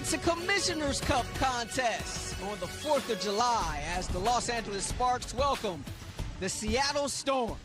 It's a Commissioner's Cup contest on the 4th of July as the Los Angeles Sparks welcome the Seattle Storm.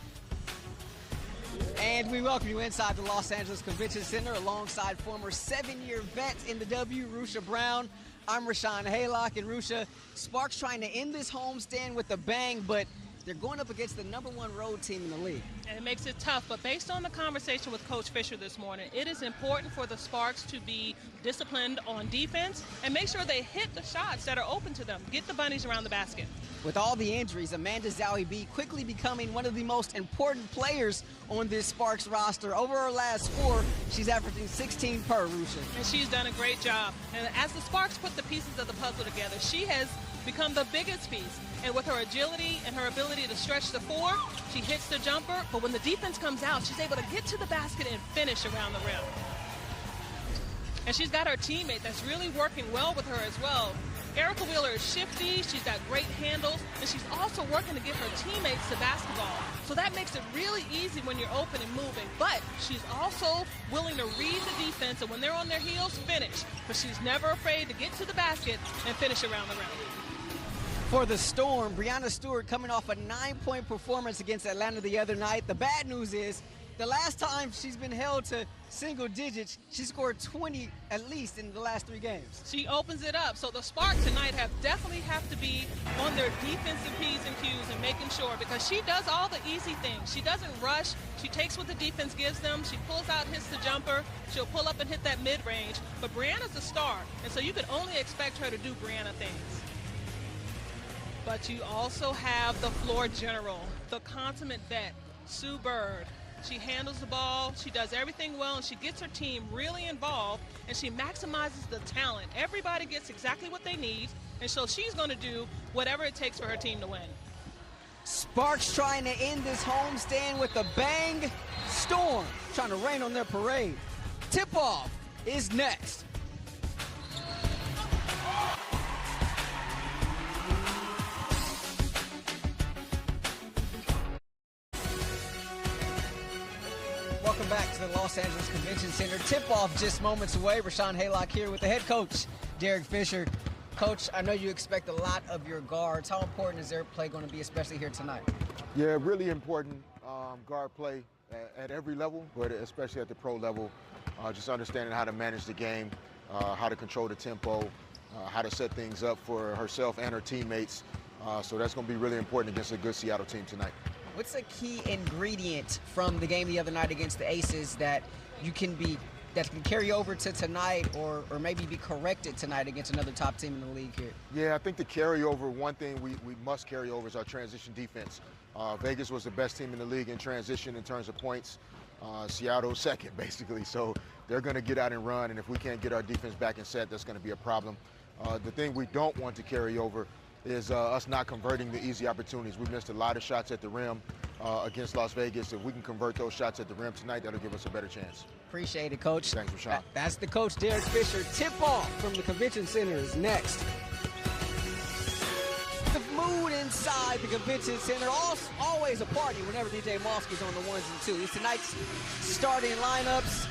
And we welcome you inside the Los Angeles Convention Center alongside former 7-year vet in the W, Rusha Brown. I'm Rashawn Haylock, and Rusha, Sparks trying to end this homestand with a bang, but they're going up against the #1 road team in the league. And it makes it tough, but based on the conversation with Coach Fisher this morning, it is important for the Sparks to be disciplined on defense and make sure they hit the shots that are open to them. Get the bunnies around the basket. With all the injuries, Amanda Zowie quickly becoming one of the most important players on this Sparks roster. Over her last 4, she's averaging 16 per, Rusha. And she's done a great job. And as the Sparks put the pieces of the puzzle together, she has become the biggest piece. And with her agility and her ability to stretch the 4, she hits the jumper. But when the defense comes out, she's able to get to the basket and finish around the rim. And she's got her teammate that's really working well with her as well. Erica Wheeler is shifty, she's got great handles, and she's also working to get her teammates to basketball. So that makes it really easy when you're open and moving. But she's also willing to read the defense, and when they're on their heels, finish. But she's never afraid to get to the basket and finish around the rim. For the Storm, Breanna Stewart coming off a 9-point performance against Atlanta the other night. The bad news is the last time she's been held to single digits, she scored 20 at least in the last 3 games. She opens it up. So the Sparks tonight definitely have to be on their defensive P's and Q's and making sure, because she does all the easy things. She doesn't rush. She takes what the defense gives them. She pulls out, hits the jumper. She'll pull up and hit that mid-range. But Breanna's a star, and so you could only expect her to do Breanna things. But you also have the floor general, the consummate vet, Sue Bird. She handles the ball, she does everything well, and she gets her team really involved, and she maximizes the talent. Everybody gets exactly what they need, and so she's going to do whatever it takes for her team to win. Sparks trying to end this homestand with a bang. Storm trying to rain on their parade. Tip-off is next. Welcome back to the Los Angeles Convention Center. Tip-off just moments away. Rashawn Haylock here with the head coach, Derek Fisher. Coach, I know you expect a lot of your guards. How important is their play going to be, especially here tonight? Yeah, really important guard play at every level, but especially at the pro level. Just understanding how to manage the game, how to control the tempo, how to set things up for herself and her teammates. So that's going to be really important against a good Seattle team tonight. What's a key ingredient from the game the other night against the Aces that can carry over to tonight or maybe be corrected tonight against another top team in the league here? Yeah, I think the carryover, one thing we must carry over is our transition defense. Vegas was the best team in the league in transition in terms of points. Seattle second, basically. So they're going to get out and run, and if we can't get our defense back in set, that's going to be a problem. The thing we don't want to carry over is us not converting the easy opportunities. We missed a lot of shots at the rim against Las Vegas. If we can convert those shots at the rim tonight, that'll give us a better chance. Appreciate it, Coach. Thanks, Rashawn. That's the coach, Derek Fisher. Tip-off from the Convention Center is next. The mood inside the Convention Center, always a party whenever DJ Moskey's on the 1s and 2s. Tonight's starting lineups,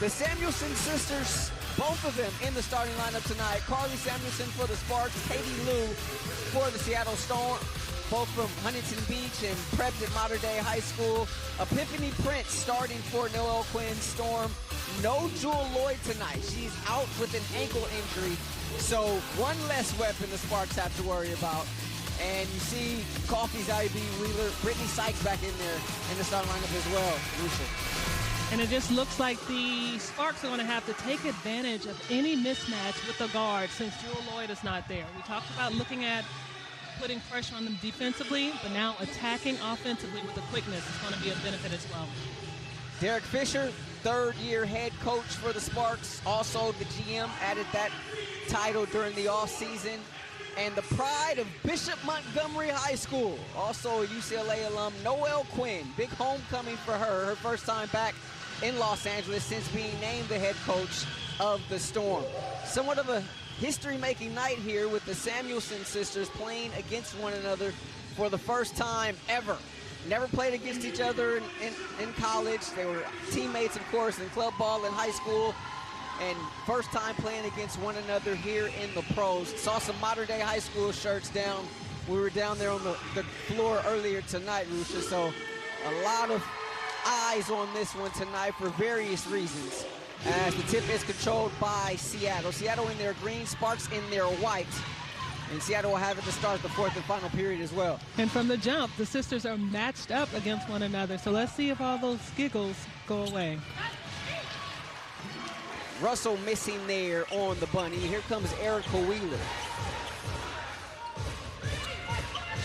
the Samuelson sisters, both of them in the starting lineup tonight. Carly Samuelson for the Sparks, Katie Lou for the Seattle Storm, both from Huntington Beach and prepped at Mater Dei High School. Epiphany Prince starting for Noelle Quinn's Storm. No Jewel Lloyd tonight. She's out with an ankle injury, so one less weapon the Sparks have to worry about. And you see Coffee's IB Wheeler, Brittany Sykes back in there in the starting lineup as well. Rusha. And it just looks like the Sparks are going to have to take advantage of any mismatch with the guard since Jewel Lloyd is not there. We talked about looking at putting pressure on them defensively, but now attacking offensively with the quickness is going to be a benefit as well. Derek Fisher, 3rd-year head coach for the Sparks. Also the GM, added that title during the offseason. And the pride of Bishop Montgomery High School, also a UCLA alum, Noelle Quinn. Big homecoming for her first time back in Los Angeles since being named the head coach of the Storm. Somewhat of a history-making night here with the Samuelson sisters playing against one another for the first time ever. Never played against each other in college. They were teammates, of course, in club ball in high school. and first time playing against one another here in the pros. Saw some modern day high school shirts down. We were down there on the floor earlier tonight, Rusha, so a lot of eyes on this one tonight for various reasons, as the tip is controlled by Seattle. Seattle in their green, Sparks in their white. And Seattle will have it to start the fourth and final period as well. And from the jump, the sisters are matched up against one another. So let's see if all those giggles go away. Russell missing there on the bunny. Here comes Erica Wheeler.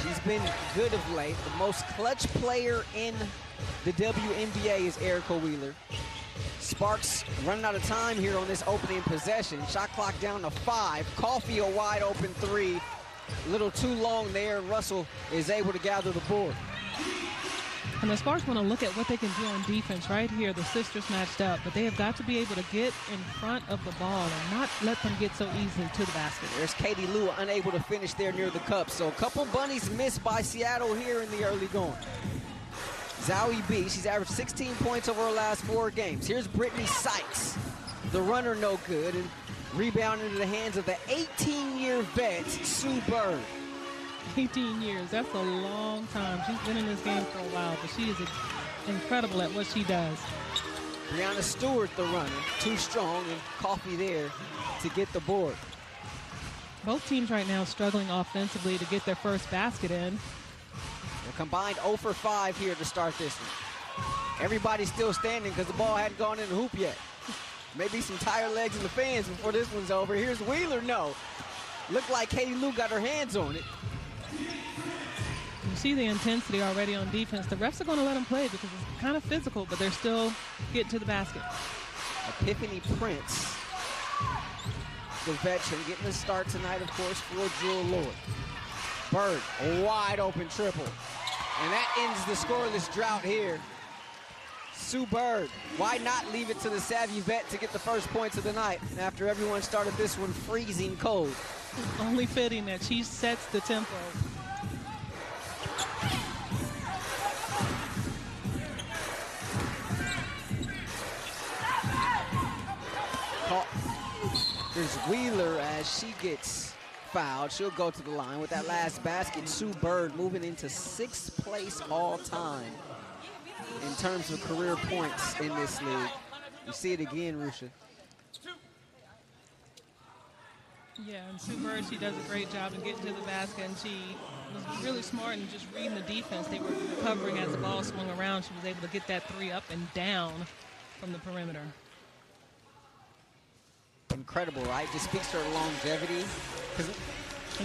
She's been good of late. The most clutch player in the WNBA is Erica Wheeler. Sparks running out of time here on this opening possession. Shot clock down to 5. Coffee a wide open 3. A little too long there, and Russell is able to gather the board. And the Sparks want to look at what they can do on defense right here. The sisters matched up, but they have got to be able to get in front of the ball and not let them get so easily to the basket. There's Katie Lou, unable to finish there near the cup. So a couple bunnies missed by Seattle here in the early going. Zowie B, she's averaged 16 points over her last 4 games. Here's Brittany Sykes, the runner no good, and rebound into the hands of the 18-year vet, Sue Bird. 18 years, that's a long time. She's been in this game for a while, but she is incredible at what she does. Brianna Stewart, the runner, too strong, and Coffee there to get the board. Both teams right now struggling offensively to get their first basket in. They're combined 0 for 5 here to start this one. Everybody's still standing because the ball hadn't gone in the hoop yet. Maybe some tired legs in the fans before this one's over. Here's Wheeler, no. Looked like Katie Lou got her hands on it. You see the intensity already on defense. The refs are going to let them play because it's kind of physical, but they're still getting to the basket. Epiphany Prince, the veteran, getting the start tonight, of course, for Jewel Lloyd. Bird, a wide open triple. And that ends the scoreless drought here. Sue Bird, why not leave it to the savvy vet to get the first points of the night after everyone started this one freezing cold? Only fitting that she sets the tempo. There's Wheeler as she gets fouled. She'll go to the line with that last basket. Sue Bird moving into 6th place all time in terms of career points in this league. You see it again, Rusha. Yeah, and Sue Bird, she does a great job in getting to the basket, and she was really smart in just reading the defense. They were recovering as the ball swung around. She was able to get that 3 up and down from the perimeter. Incredible, right? Just speaks to her longevity.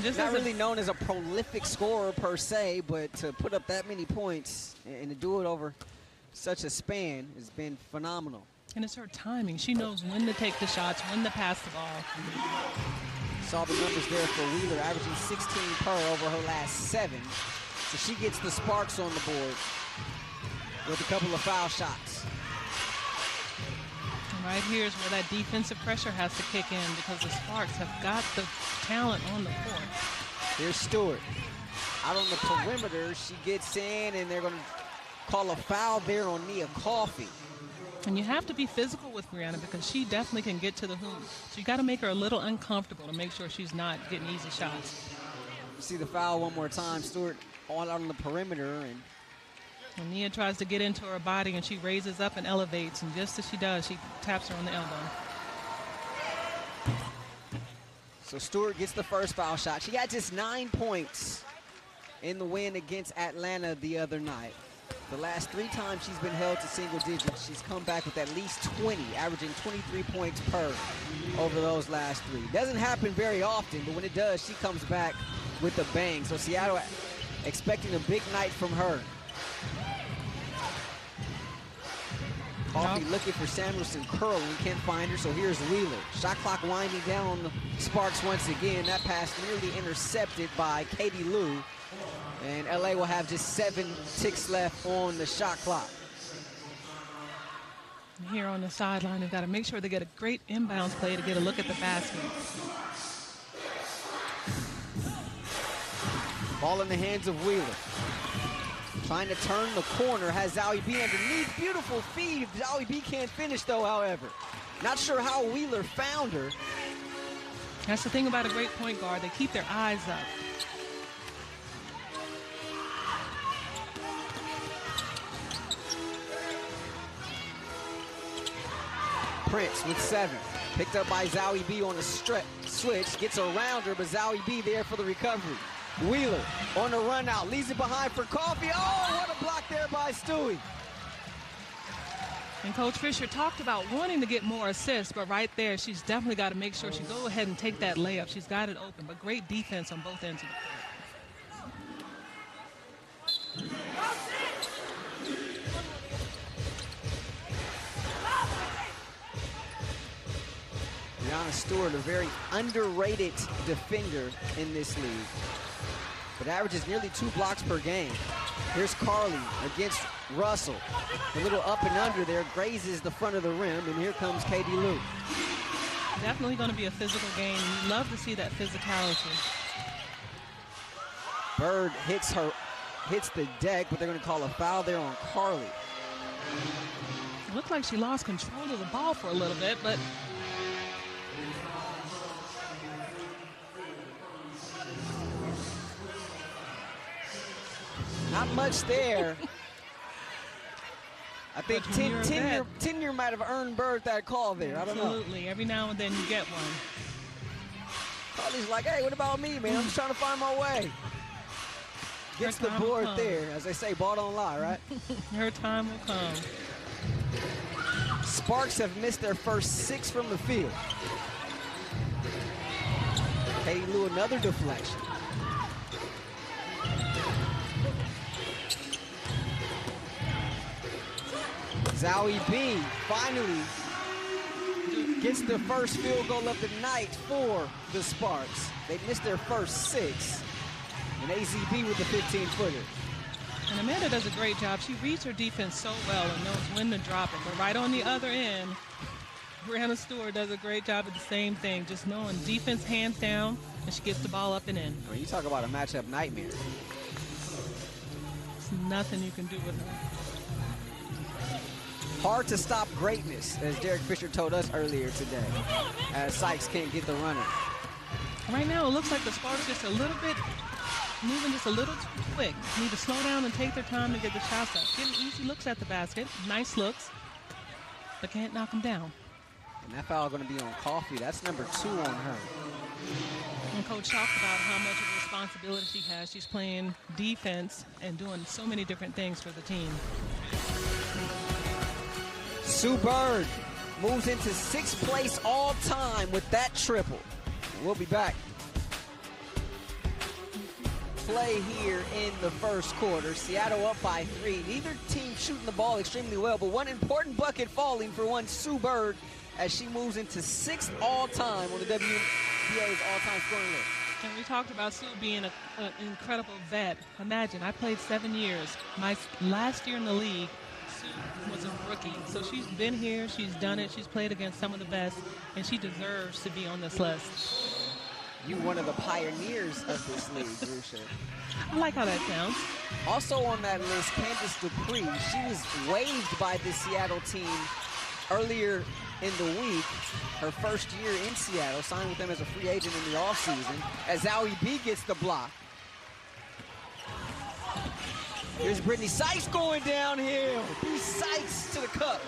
Just not really known as a prolific scorer per se, but to put up that many points and to do it over such a span has been phenomenal. And it's her timing. She knows when to take the shots, when to pass the ball. Saw the numbers there for Wheeler, averaging 16 per over her last 7. So she gets the Sparks on the board with a couple of foul shots. And right here is where that defensive pressure has to kick in because the Sparks have got the talent on the court. Here's Stewart. Out on the perimeter, she gets in, and they're going to call a foul there on Nia Coffey. And you have to be physical with Brianna because she definitely can get to the hoop. So you got to make her a little uncomfortable to make sure she's not getting easy shots. See the foul one more time. Stewart all out on the perimeter. And when Nia tries to get into her body and she raises up and elevates, and just as she does, she taps her on the elbow. So Stewart gets the first foul shot. She had just 9 points in the win against Atlanta the other night. The last 3 times she's been held to single digits, she's come back with at least 20, averaging 23 points per over those last 3. Doesn't happen very often, but when it does, she comes back with a bang. So Seattle expecting a big night from her. Coffey looking for Samuelson curling, can't find her, so here's Wheeler. Shot clock winding down on the Sparks once again. That pass nearly intercepted by Katie Lou. And LA will have just 7 ticks left on the shot clock. Here on the sideline, they've got to make sure they get a great inbounds play to get a look at the basket. Ball in the hands of Wheeler. Trying to turn the corner, has Zowie B underneath. Beautiful feed. Zowie B can't finish though, however. Not sure how Wheeler found her. That's the thing about a great point guard. They keep their eyes up. Prince with 7. Picked up by Zowie B on a switch. Gets around her, but Zowie B there for the recovery. Wheeler on the run out. Leaves it behind for Coffee. Oh, what a block there by Stewie. And Coach Fisher talked about wanting to get more assists, but right there, she's definitely got to make sure she go ahead and take that layup. She's got it open, but great defense on both ends of the court. Brianna Stewart, a very underrated defender in this league, but averages nearly 2 blocks per game. Here's Carly against Russell. A little up and under there, grazes the front of the rim, and here comes Katie Lou. Definitely going to be a physical game. You love to see that physicality. Bird hits the deck, but they're going to call a foul there on Carly. It looked like she lost control of the ball for a little bit, but not much there. I think Tenure might have earned Bird that call there. I don't know. Absolutely. Every now and then you get one. Carly's like, hey, what about me, man? I'm just trying to find my way. Gets the board there. As they say, ball don't lie, right? Her time will come. Sparks have missed their first 6 from the field. Katie Lou, another deflection. Zowie B finally gets the first field goal of the night for the Sparks. They missed their first 6. And AZB with the 15-footer. And Amanda does a great job. She reads her defense so well and knows when to drop it. But right on the other end, Brianna Stewart does a great job at the same thing, just knowing defense hands down, and she gets the ball up and in. I mean, you talk about a matchup nightmare. There's nothing you can do with her. Hard to stop greatness, as Derek Fisher told us earlier today, as Sykes can't get the runner. Right now, it looks like the Sparks just a little bit, moving just a little too quick. Need to slow down and take their time to get the shots up. Getting easy looks at the basket, nice looks, but can't knock them down. And that foul going to be on Coffee. That's number 2 on her. And Coach talked about how much of a responsibility she has. She's playing defense and doing so many different things for the team. Sue Bird moves into 6th place all time with that triple. We'll be back. Play here in the first quarter. Seattle up by 3. Neither team shooting the ball extremely well, but one important bucket falling for one Sue Bird as she moves into 6th all time on the WNBA's all-time scoring list. And we talked about Sue being an incredible vet. Imagine, I played 7 years. My last year in the league, Sue was a rookie. So she's been here, she's done it, she's played against some of the best, and she deserves to be on this list. You one of the pioneers of this league, Rusha. I like how that sounds. Also on that list, Candace Dupree. She was waived by the Seattle team earlier in the week. Her first year in Seattle, signed with them as a free agent in the offseason, as Zowie B gets the block. Here's Brittany Sykes going downhill. B Sykes to the cup.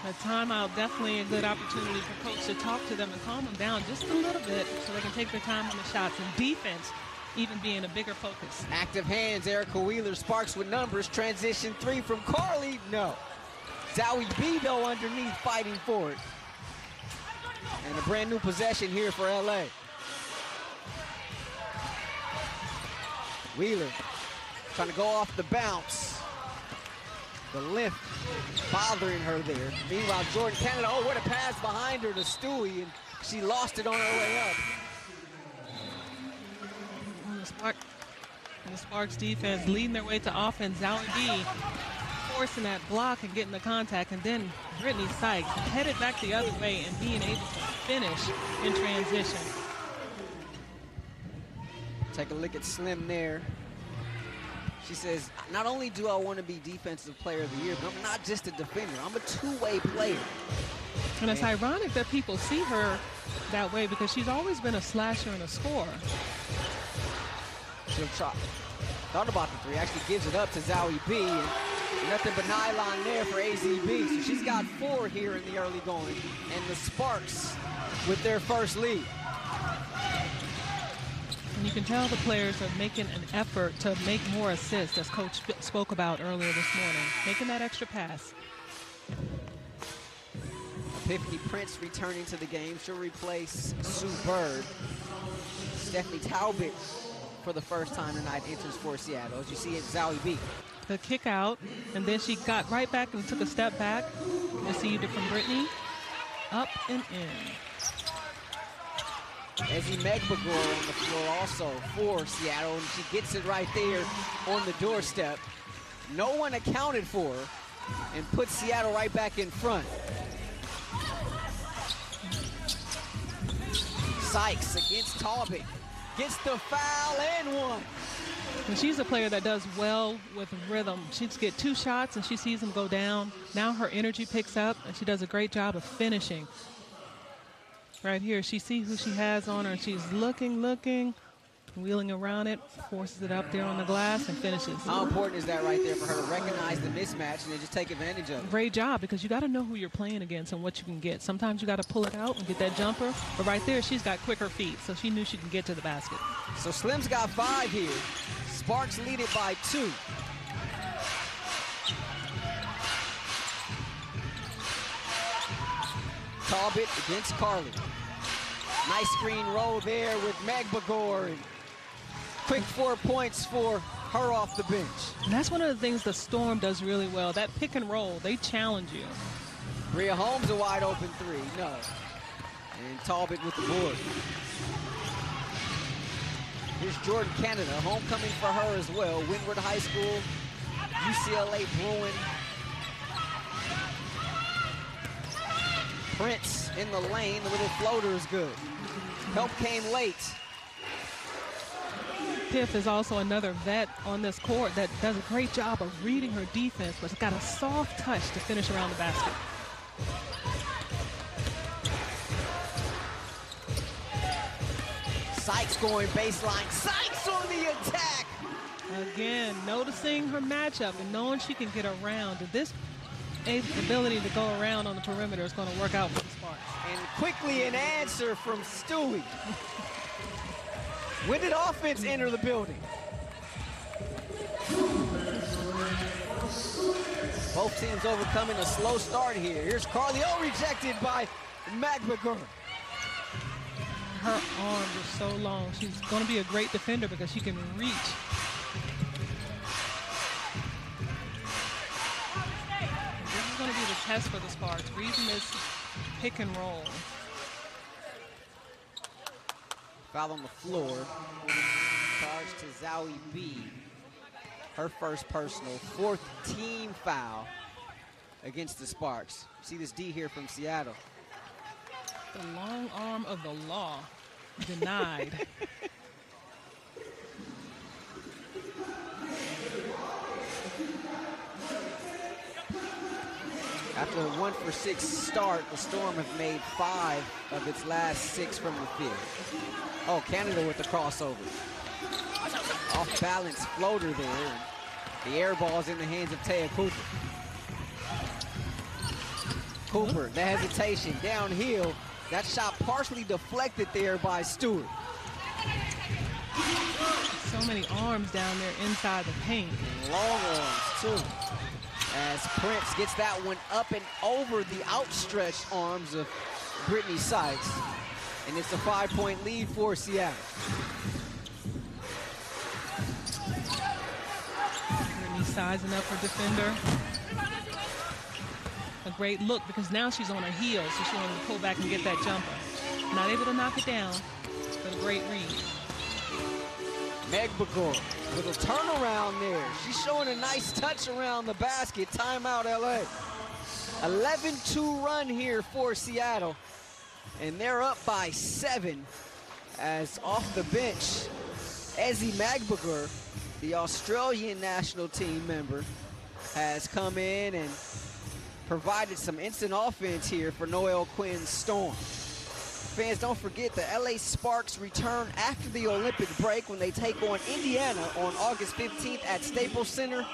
A timeout, definitely a good opportunity for Coach to talk to them and calm them down just a little bit so they can take their time on the shots, and defense even being a bigger focus. Active hands, Erica Wheeler, Sparks with numbers. Transition 3 from Carly, no. Zowie B, though, underneath, fighting for it. And a brand new possession here for LA. Wheeler trying to go off the bounce. The lift bothering her there. Meanwhile, Jordan Canada, oh, what a pass behind her to Stewie, and she lost it on her way up. And the Sparks defense leading their way to offense. Zowie B forcing that block and getting the contact, and then Brittany Sykes headed back the other way and being able to finish in transition. Take a look at Slim there. She says, not only do I want to be Defensive Player of the Year, but I'm not just a defender. I'm a two-way player. And it's ironic that people see her that way because she's always been a slasher and a scorer. She'll try. Thought about the three, actually gives it up to Zowie B. And nothing but nylon there for AZB. So she's got 4 here in the early going. And the Sparks with their first lead. And you can tell the players are making an effort to make more assists, as Coach spoke about earlier this morning, making that extra pass. Epiphany Prince returning to the game. She'll replace Sue Bird. Stephanie Talbot, for the first time tonight, enters for Seattle. As you see it, Zowie B. The kick out, and then she got right back and took a step back. Received it from Brittany. Up and in. Ezzie Megbagor on the floor also for Seattle, and she gets it right there on the doorstep. No one accounted for her and puts Seattle right back in front. Sykes against Talbot. Gets the foul and one. And she's a player that does well with rhythm. She just gets 2 shots and she sees them go down. Now her energy picks up and she does a great job of finishing. Right here, she sees who she has on her and she's looking, wheeling around it, forces it up there on the glass and finishes. How important is that right there for her to recognize the mismatch and then just take advantage of it? Great job, because you got to know who you're playing against and what you can get. Sometimes you got to pull it out and get that jumper, but right there she's got quicker feet, so she knew she could get to the basket. So Slim's got 5 here. Sparks lead it by 2. Talbot against Carly. Nice screen roll there with Megbagor. And quick 4 points for her off the bench. And that's one of the things the Storm does really well. That pick and roll, they challenge you. Bria Holmes a wide open 3, no. And Talbot with the board. Here's Jordan Canada, homecoming for her as well. Windward High School, UCLA Bruin. Prince in the lane, the little floater is good. Help came late. Piff is also another vet on this court that does a great job of reading her defense, but has got a soft touch to finish around the basket. Sykes going baseline. Sykes on the attack. Again, noticing her matchup and knowing she can get around. This ability to go around on the perimeter is going to work out for the Sparks. And quickly an answer from Stewie. When did offense enter the building? Both teams overcoming a slow start here. Here's Carly. Oh, rejected by Megbagor. Her arms are so long. She's going to be a great defender because she can reach. This is going to be the test for the Sparks, reading this pick and roll. Foul on the floor. Charge to Zowie B. Her first personal, 4th team foul against the Sparks. See this D here from Seattle. The long arm of the law denied. After a 1-for-6 start, the Storm have made 5 of its last 6 from the field. Oh, Canada with the crossover. Off balance floater there. The air ball's in the hands of Taya Cooper. Cooper, the hesitation downhill. That shot partially deflected there by Stewart. So many arms down there inside the paint. Long arms, too. As Prince gets that one up and over the outstretched arms of Brittany Sykes. And it's a 5-point lead for Seattle. Brittany sizing up her defender. A great look because now she's on her heels, so she wanted to pull back and get that jumper. Not able to knock it down, but a great read. Megbagor, little turnaround there. She's showing a nice touch around the basket. Timeout, LA. 11-2 run here for Seattle. And they're up by 7 as off the bench, Ezzie Megbagor, the Australian national team member, has come in and provided some instant offense here for Noel Quinn's Storm. Fans, don't forget the LA Sparks return after the Olympic break when they take on Indiana on August 15th at Staples Center.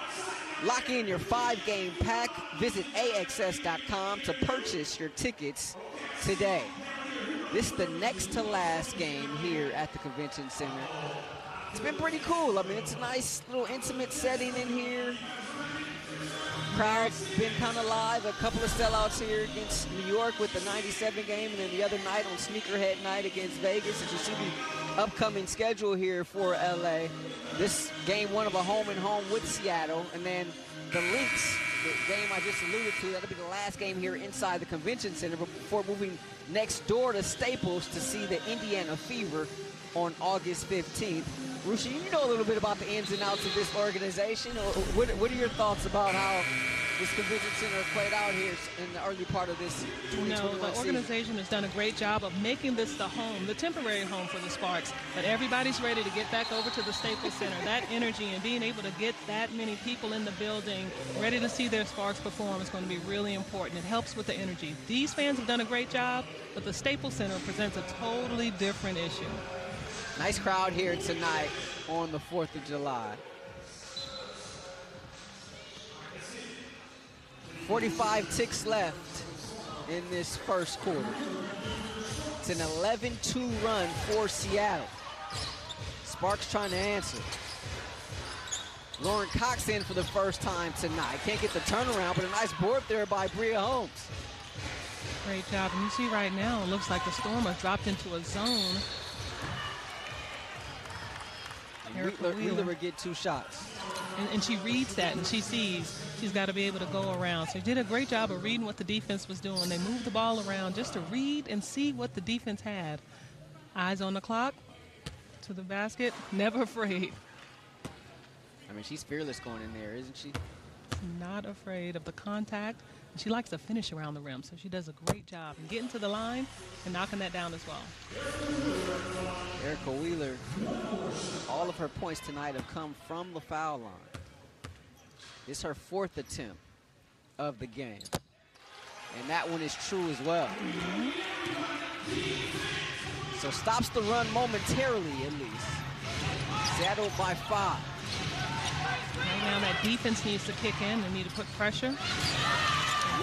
Lock in your 5-game pack. Visit AXS.com to purchase your tickets today. This is the next to last game here at the Convention Center. It's been pretty cool. I mean, it's a nice little intimate setting in here. Crowd's been kind of live. A couple of sellouts here against New York with the 97 game, and then the other night on Sneakerhead Night against Vegas. As you see the upcoming schedule here for LA, this game one of a home and home with Seattle, and then the Lynx, the game I just alluded to, that'll be the last game here inside the Convention Center before moving next door to Staples to see the Indiana Fever on August 15th. Rushi, you know a little bit about the ins and outs of this organization. What are your thoughts about how this Convention Center played out here in the early part of this 2021 the organization has done a great job of making this the home, the temporary home for the Sparks. But everybody's ready to get back over to the Staples Center. That energy and being able to get that many people in the building ready to see their Sparks perform is going to be really important. It helps with the energy. These fans have done a great job, but the Staples Center presents a totally different issue. Nice crowd here tonight on the 4th of July. 45 ticks left in this first quarter. It's an 11-2 run for Seattle. Sparks trying to answer. Lauren Cox in for the first time tonight. Can't get the turnaround, but a nice board there by Bria Holmes. Great job. And you see right now, it looks like the Storm has dropped into a zone. Wheeler would get 2 shots. And she reads that, and she sees she's got to be able to go around. So she did a great job of reading what the defense was doing. They moved the ball around just to read and see what the defense had. Eyes on the clock, to the basket, never afraid. I mean, she's fearless going in there, isn't she? Not afraid of the contact. And she likes to finish around the rim, so she does a great job in getting to the line and knocking that down as well. Erica Wheeler, all of her points tonight have come from the foul line. It's her 4th attempt of the game. And that one is true as well. So stops the run momentarily, at least. Seattle by 5. Right now that defense needs to kick in. They need to put pressure. And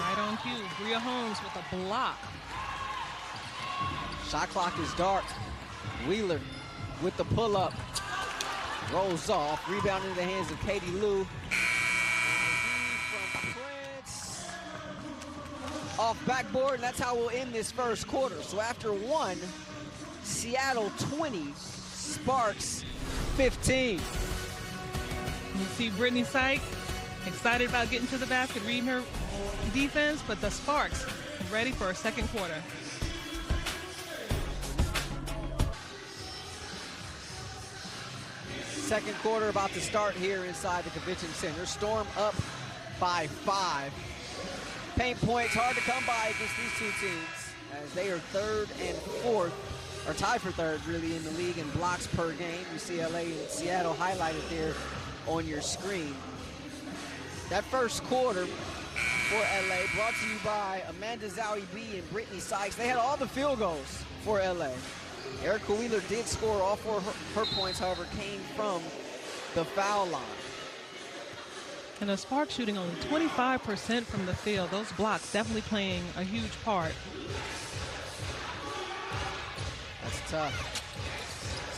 right on cue, Bria Holmes with a block. Shot clock is dark. Wheeler with the pull-up. Rolls off. Rebound into the hands of Katie Lou. From Prince. Off backboard, and that's how we'll end this first quarter. So after 1, Seattle 20, Sparks 15. You see Brittany Syke excited about getting to the basket, reading her defense, but the Sparks ready for a second quarter. Second quarter about to start here inside the Convention Center. Storm up by 5. Paint points hard to come by against these two teams as they are 3rd and 4th, or tied for 3rd really in the league in blocks per game. You see LA and Seattle highlighted there on your screen. That first quarter for LA brought to you by Amanda Zowie B and Brittany Sykes. They had all the field goals for LA. Erica Wheeler did score. All 4 of her points, however, came from the foul line. And the Sparks shooting only 25% from the field. Those blocks definitely playing a huge part. That's tough.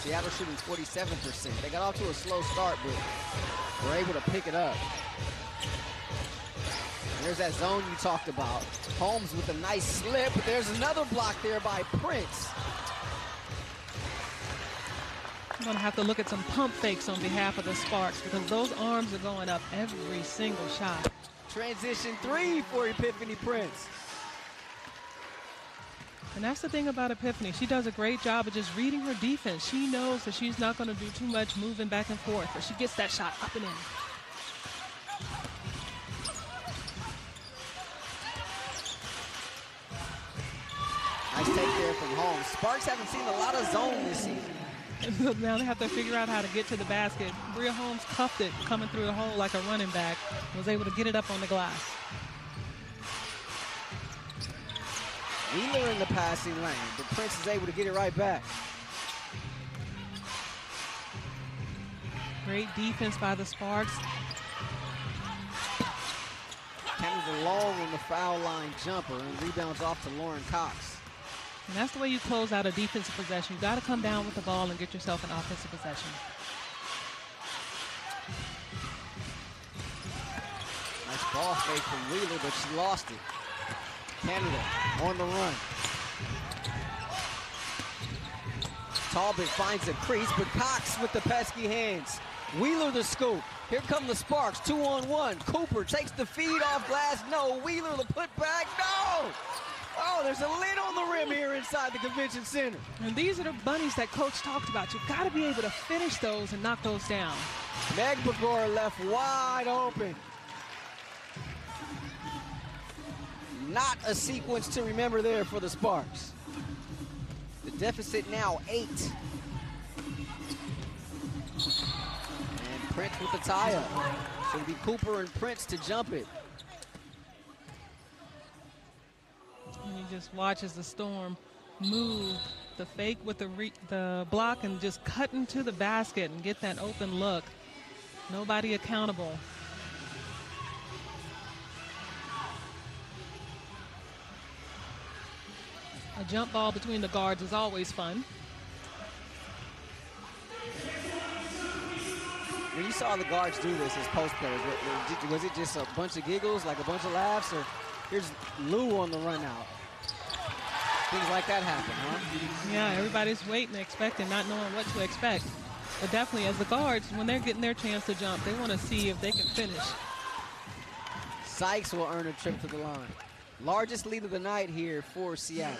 Seattle shooting 47%. They got off to a slow start, but were able to pick it up. There's that zone you talked about. Holmes with a nice slip, but there's another block there by Prince. I'm going to have to look at some pump fakes on behalf of the Sparks because those arms are going up every single shot. Transition 3 for Epiphany Prince. And that's the thing about Epiphany. She does a great job of just reading her defense. She knows that she's not going to do too much moving back and forth, but she gets that shot up and in. Nice take there from Holmes. Sparks haven't seen a lot of zone this season. Now they have to figure out how to get to the basket. Bria Holmes cuffed it coming through the hole like a running back. Was able to get it up on the glass. Wheeler in the passing lane, but Prince is able to get it right back. Great defense by the Sparks. Canada long on the foul line jumper and rebounds off to Lauren Cox. And that's the way you close out a defensive possession. You got to come down with the ball and get yourself an offensive possession. Nice ball fake from Wheeler, but she lost it. Canada on the run. Talbot finds a crease, but Cox with the pesky hands. Wheeler the scoop. Here come the Sparks, 2-on-1. Cooper takes the feed off glass. No. Wheeler the putback. No. Oh, there's a lid on the rim here inside the convention center. And these are the bunnies that Coach talked about. You've got to be able to finish those and knock those down. Meg Begor left wide open. Not a sequence to remember there for the Sparks. The deficit now 8. And Prince with the tie-up. So it'll be Cooper and Prince to jump it. And you just watch as the Storm move the fake with the block and just cut into the basket and get that open look. Nobody accountable. A jump ball between the guards is always fun. When you saw the guards do this as post players, was it just a bunch of giggles, like a bunch of laughs, or here's Lou on the run out? Things like that happen, huh? Yeah, everybody's waiting, expecting, not knowing what to expect. But definitely as the guards, when they're getting their chance to jump, they want to see if they can finish. Sykes will earn a trip to the line. Largest lead of the night here for Seattle.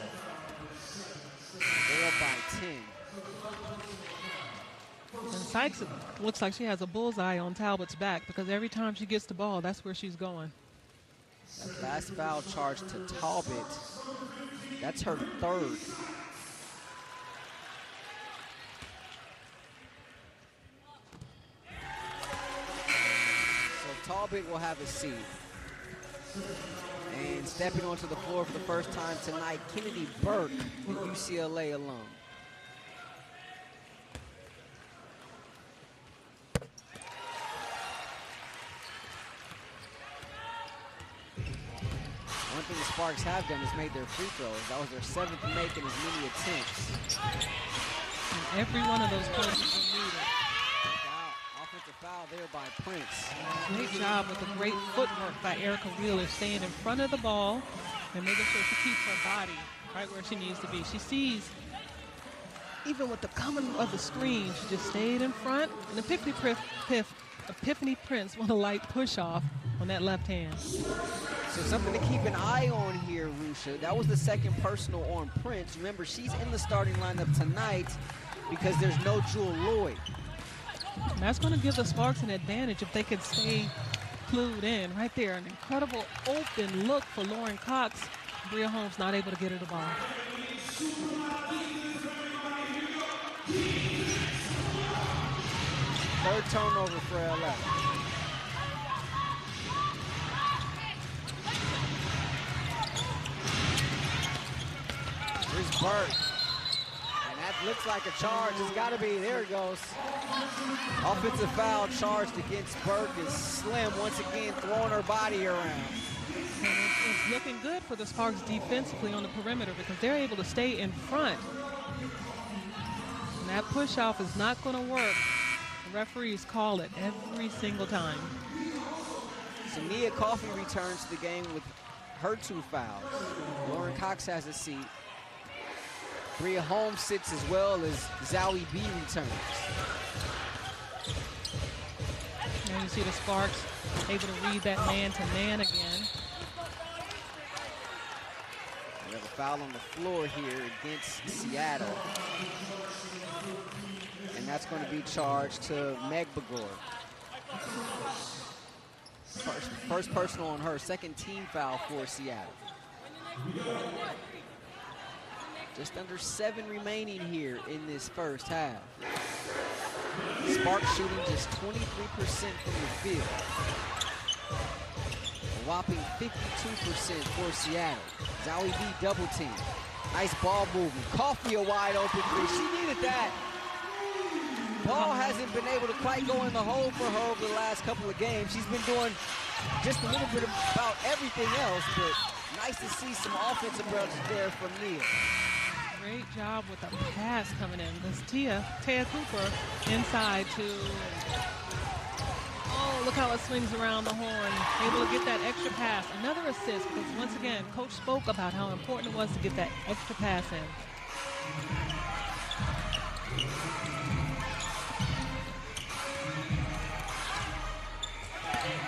They're up by 10. And Sykes looks like she has a bullseye on Talbot's back because every time she gets the ball, that's where she's going. That fast foul charge to Talbot. That's her 3rd. So Talbot will have a seat. And stepping onto the floor for the first time tonight, Kennedy Burke, UCLA alum. One thing the Sparks have done is made their free throws. That was their 7th make in as many attempts. And every one of those points is needed. Offensive foul there by Prince. Great job with the great footwork by Erica Wheeler, staying in front of the ball and making sure she keeps her body right where she needs to be. She sees, even with the coming of the screen, she just stayed in front. And Epiphany Prince with a light push off on that left hand. So something to keep an eye on here, Rusha. That was the 2nd personal on Prince. Remember, she's in the starting lineup tonight because there's no Jewel Lloyd. And that's going to give the Sparks an advantage if they can stay clued in. Right there, an incredible open look for Lauren Cox. Bria Holmes not able to get her the ball. Third turnover for LA. Here's Burke. And that looks like a charge. It's got to be. There it goes. Offensive foul charged against Burke is Slim once again throwing her body around. And it's looking good for the Sparks defensively on the perimeter because they're able to stay in front. And that push-off is not going to work. The referees call it every single time. So Nia Coffey returns to the game with her 2 fouls. Lauren Cox has a seat. Bria Holmes sits as well as Zowie B returns. And you see the Sparks able to read that man-to-man again. We have a foul on the floor here against Seattle. And that's going to be charged to Meg Begor. First personal on her, 2nd team foul for Seattle. Just under 7 remaining here in this first half. Sparks shooting just 23% from the field. A whopping 52% for Seattle. Zowie B double team. Nice ball movement. Coffee a wide open three. She needed that. Ball hasn't been able to quite go in the hole for her over the last couple of games. She's been doing just a little bit about everything else, but nice to see some offensive approach there from Nia. Great job with the pass coming in. Because Taya Cooper inside to, oh, look how it swings around the horn. Able to get that extra pass. Another assist, because once again, Coach spoke about how important it was to get that extra pass in.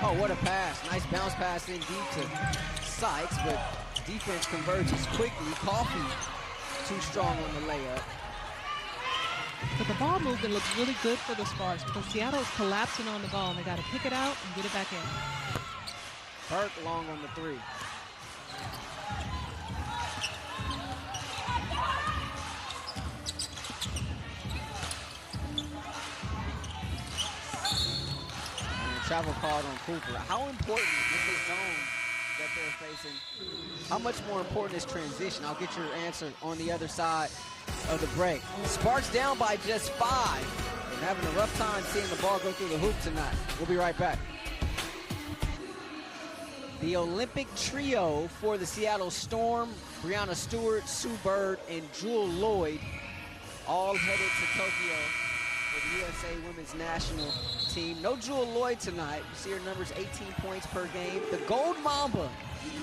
Oh, what a pass. Nice bounce pass in deep to Sykes, but defense converges quickly. Coffee too strong on the layup. But the ball movement looks really good for the Sparks because Seattle's collapsing on the ball, and they got to pick it out and get it back in. Burke long on the three. Travel card on Cooper. How important is this zone that they're facing? How much more important is transition? I'll get your answer on the other side of the break. Sparks down by just 5. They're having a rough time seeing the ball go through the hoop tonight. We'll be right back. The Olympic trio for the Seattle Storm, Breanna Stewart, Sue Bird, and Jewel Lloyd, all headed to Tokyo for the USA Women's National Team. No Jewel Lloyd tonight. You see her numbers, 18 points per game. The Gold Mamba,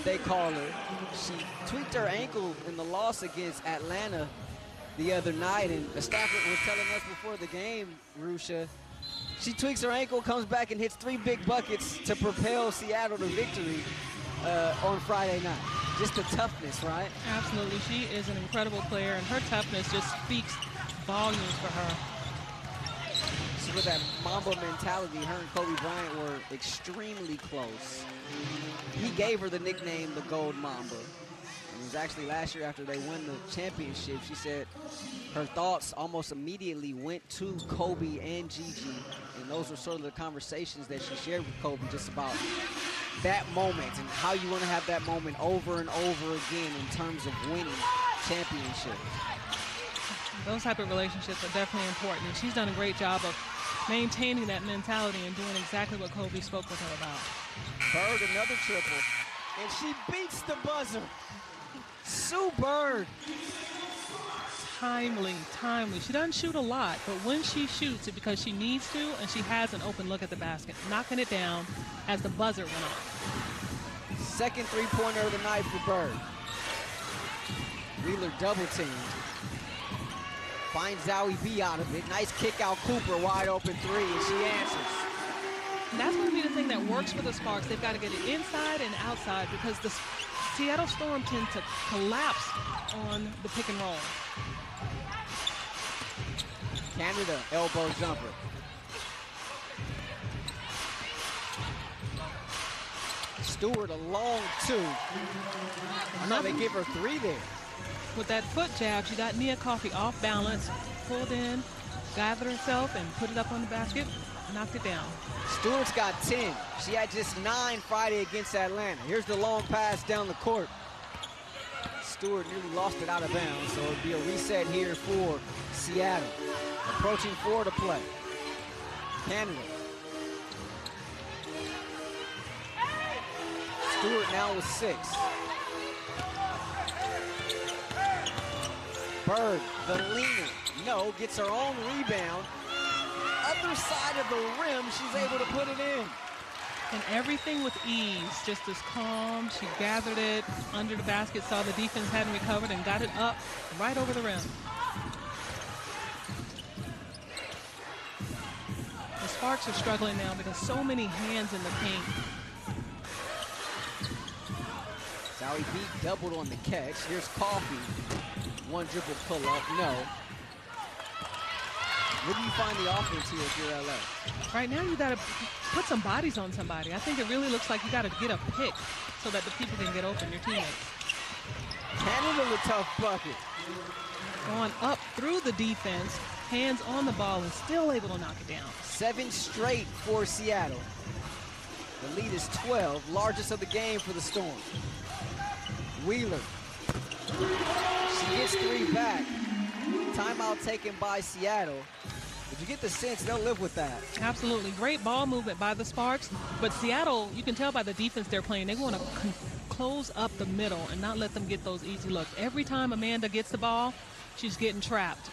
they call her. She tweaked her ankle in the loss against Atlanta the other night, and the staffer was telling us before the game, Rusha, she tweaks her ankle, comes back and hits 3 big buckets to propel Seattle to victory on Friday night. Just the toughness, right? Absolutely. She is an incredible player, and her toughness just speaks volumes for her. So with that Mamba mentality, her and Kobe Bryant were extremely close. He gave her the nickname the Gold Mamba. And it was actually last year after they won the championship. She said her thoughts almost immediately went to Kobe and Gigi. And those were sort of the conversations that she shared with Kobe just about that moment and how you want to have that moment over and over again in terms of winning championships. Those type of relationships are definitely important, and she's done a great job of maintaining that mentality and doing exactly what Kobe spoke with her about. Bird, another triple, and she beats the buzzer. Sue Bird. Timely. She doesn't shoot a lot, but when she shoots, it's because she needs to, and she has an open look at the basket, knocking it down as the buzzer went off. Second three-pointer of the night for Bird. Wheeler double teamed. Finds Zowie B out of it. Nice kick out Cooper, wide open 3, and she answers. And that's going to be the thing that works for the Sparks. They've got to get it inside and outside because the Seattle Storm tend to collapse on the pick and roll. Canada, elbow jumper. Stewart a long 2. No, they give her 3 there. With that foot jab, she got Nia Coffey off balance, pulled in, gathered herself, and put it up on the basket, knocked it down. Stewart's got 10. She had just 9 Friday against Atlanta. Here's the long pass down the court. Stewart nearly lost it out of bounds, so it'll be a reset here for Seattle. Approaching 4 to play. Canada. Stewart now with 6. Bird, the leaner, no, gets her own rebound. Other side of the rim, she's able to put it in. And everything with ease, just as calm. She gathered it under the basket, saw the defense hadn't recovered, and got it up right over the rim. The Sparks are struggling now because so many hands in the paint. Zowie B doubled on the catch. Here's Coffey. 1 dribble pull up, no. Where do you find the offense here if you're LA? Right now you gotta put some bodies on somebody. I think it really looks like you gotta get a pick so that the people can get open, your teammates. Canada with tough bucket. Going up through the defense, hands on the ball, and still able to knock it down. 7 straight for Seattle. The lead is 12, largest of the game for the Storm. Wheeler, She gets 3 back. Timeout taken by Seattle. But you get the sense they'll live with that. Absolutely. Great ball movement by the Sparks. But Seattle, you can tell by the defense they're playing, they want to close up the middle and not let them get those easy looks. Every time Amanda gets the ball, she's getting trapped.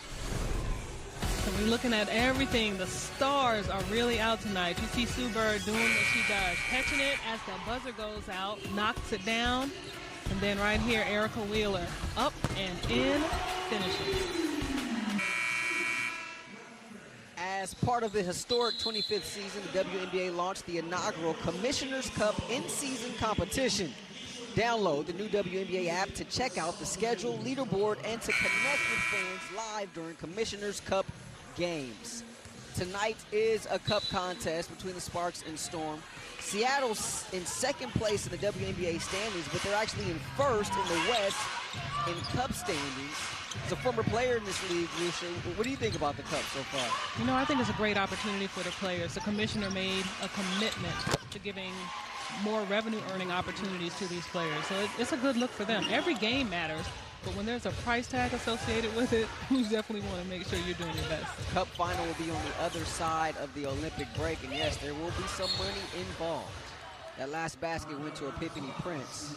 So we're looking at everything. The stars are really out tonight. You see Sue Bird doing what she does, catching it as the buzzer goes out, knocks it down. And then right here, Erica Wheeler, up and in, finishing. As part of the historic 25th season, the WNBA launched the inaugural Commissioner's Cup in-season competition. Download the new WNBA app to check out the schedule, leaderboard, and to connect with fans live during Commissioner's Cup games. Tonight is a cup contest between the Sparks and Storm. Seattle's in second place in the WNBA standings, but they're actually in first in the West in cup standings. As a former player in this league, Lucia, what do you think about the cup so far? You know, I think it's a great opportunity for the players. The commissioner made a commitment to giving more revenue-earning opportunities to these players. So it's a good look for them. Every game matters, but when there's a price tag associated with it, you definitely want to make sure you're doing your best. Cup final will be on the other side of the Olympic break, and yes, there will be some money involved. That last basket went to Epiphany Prince.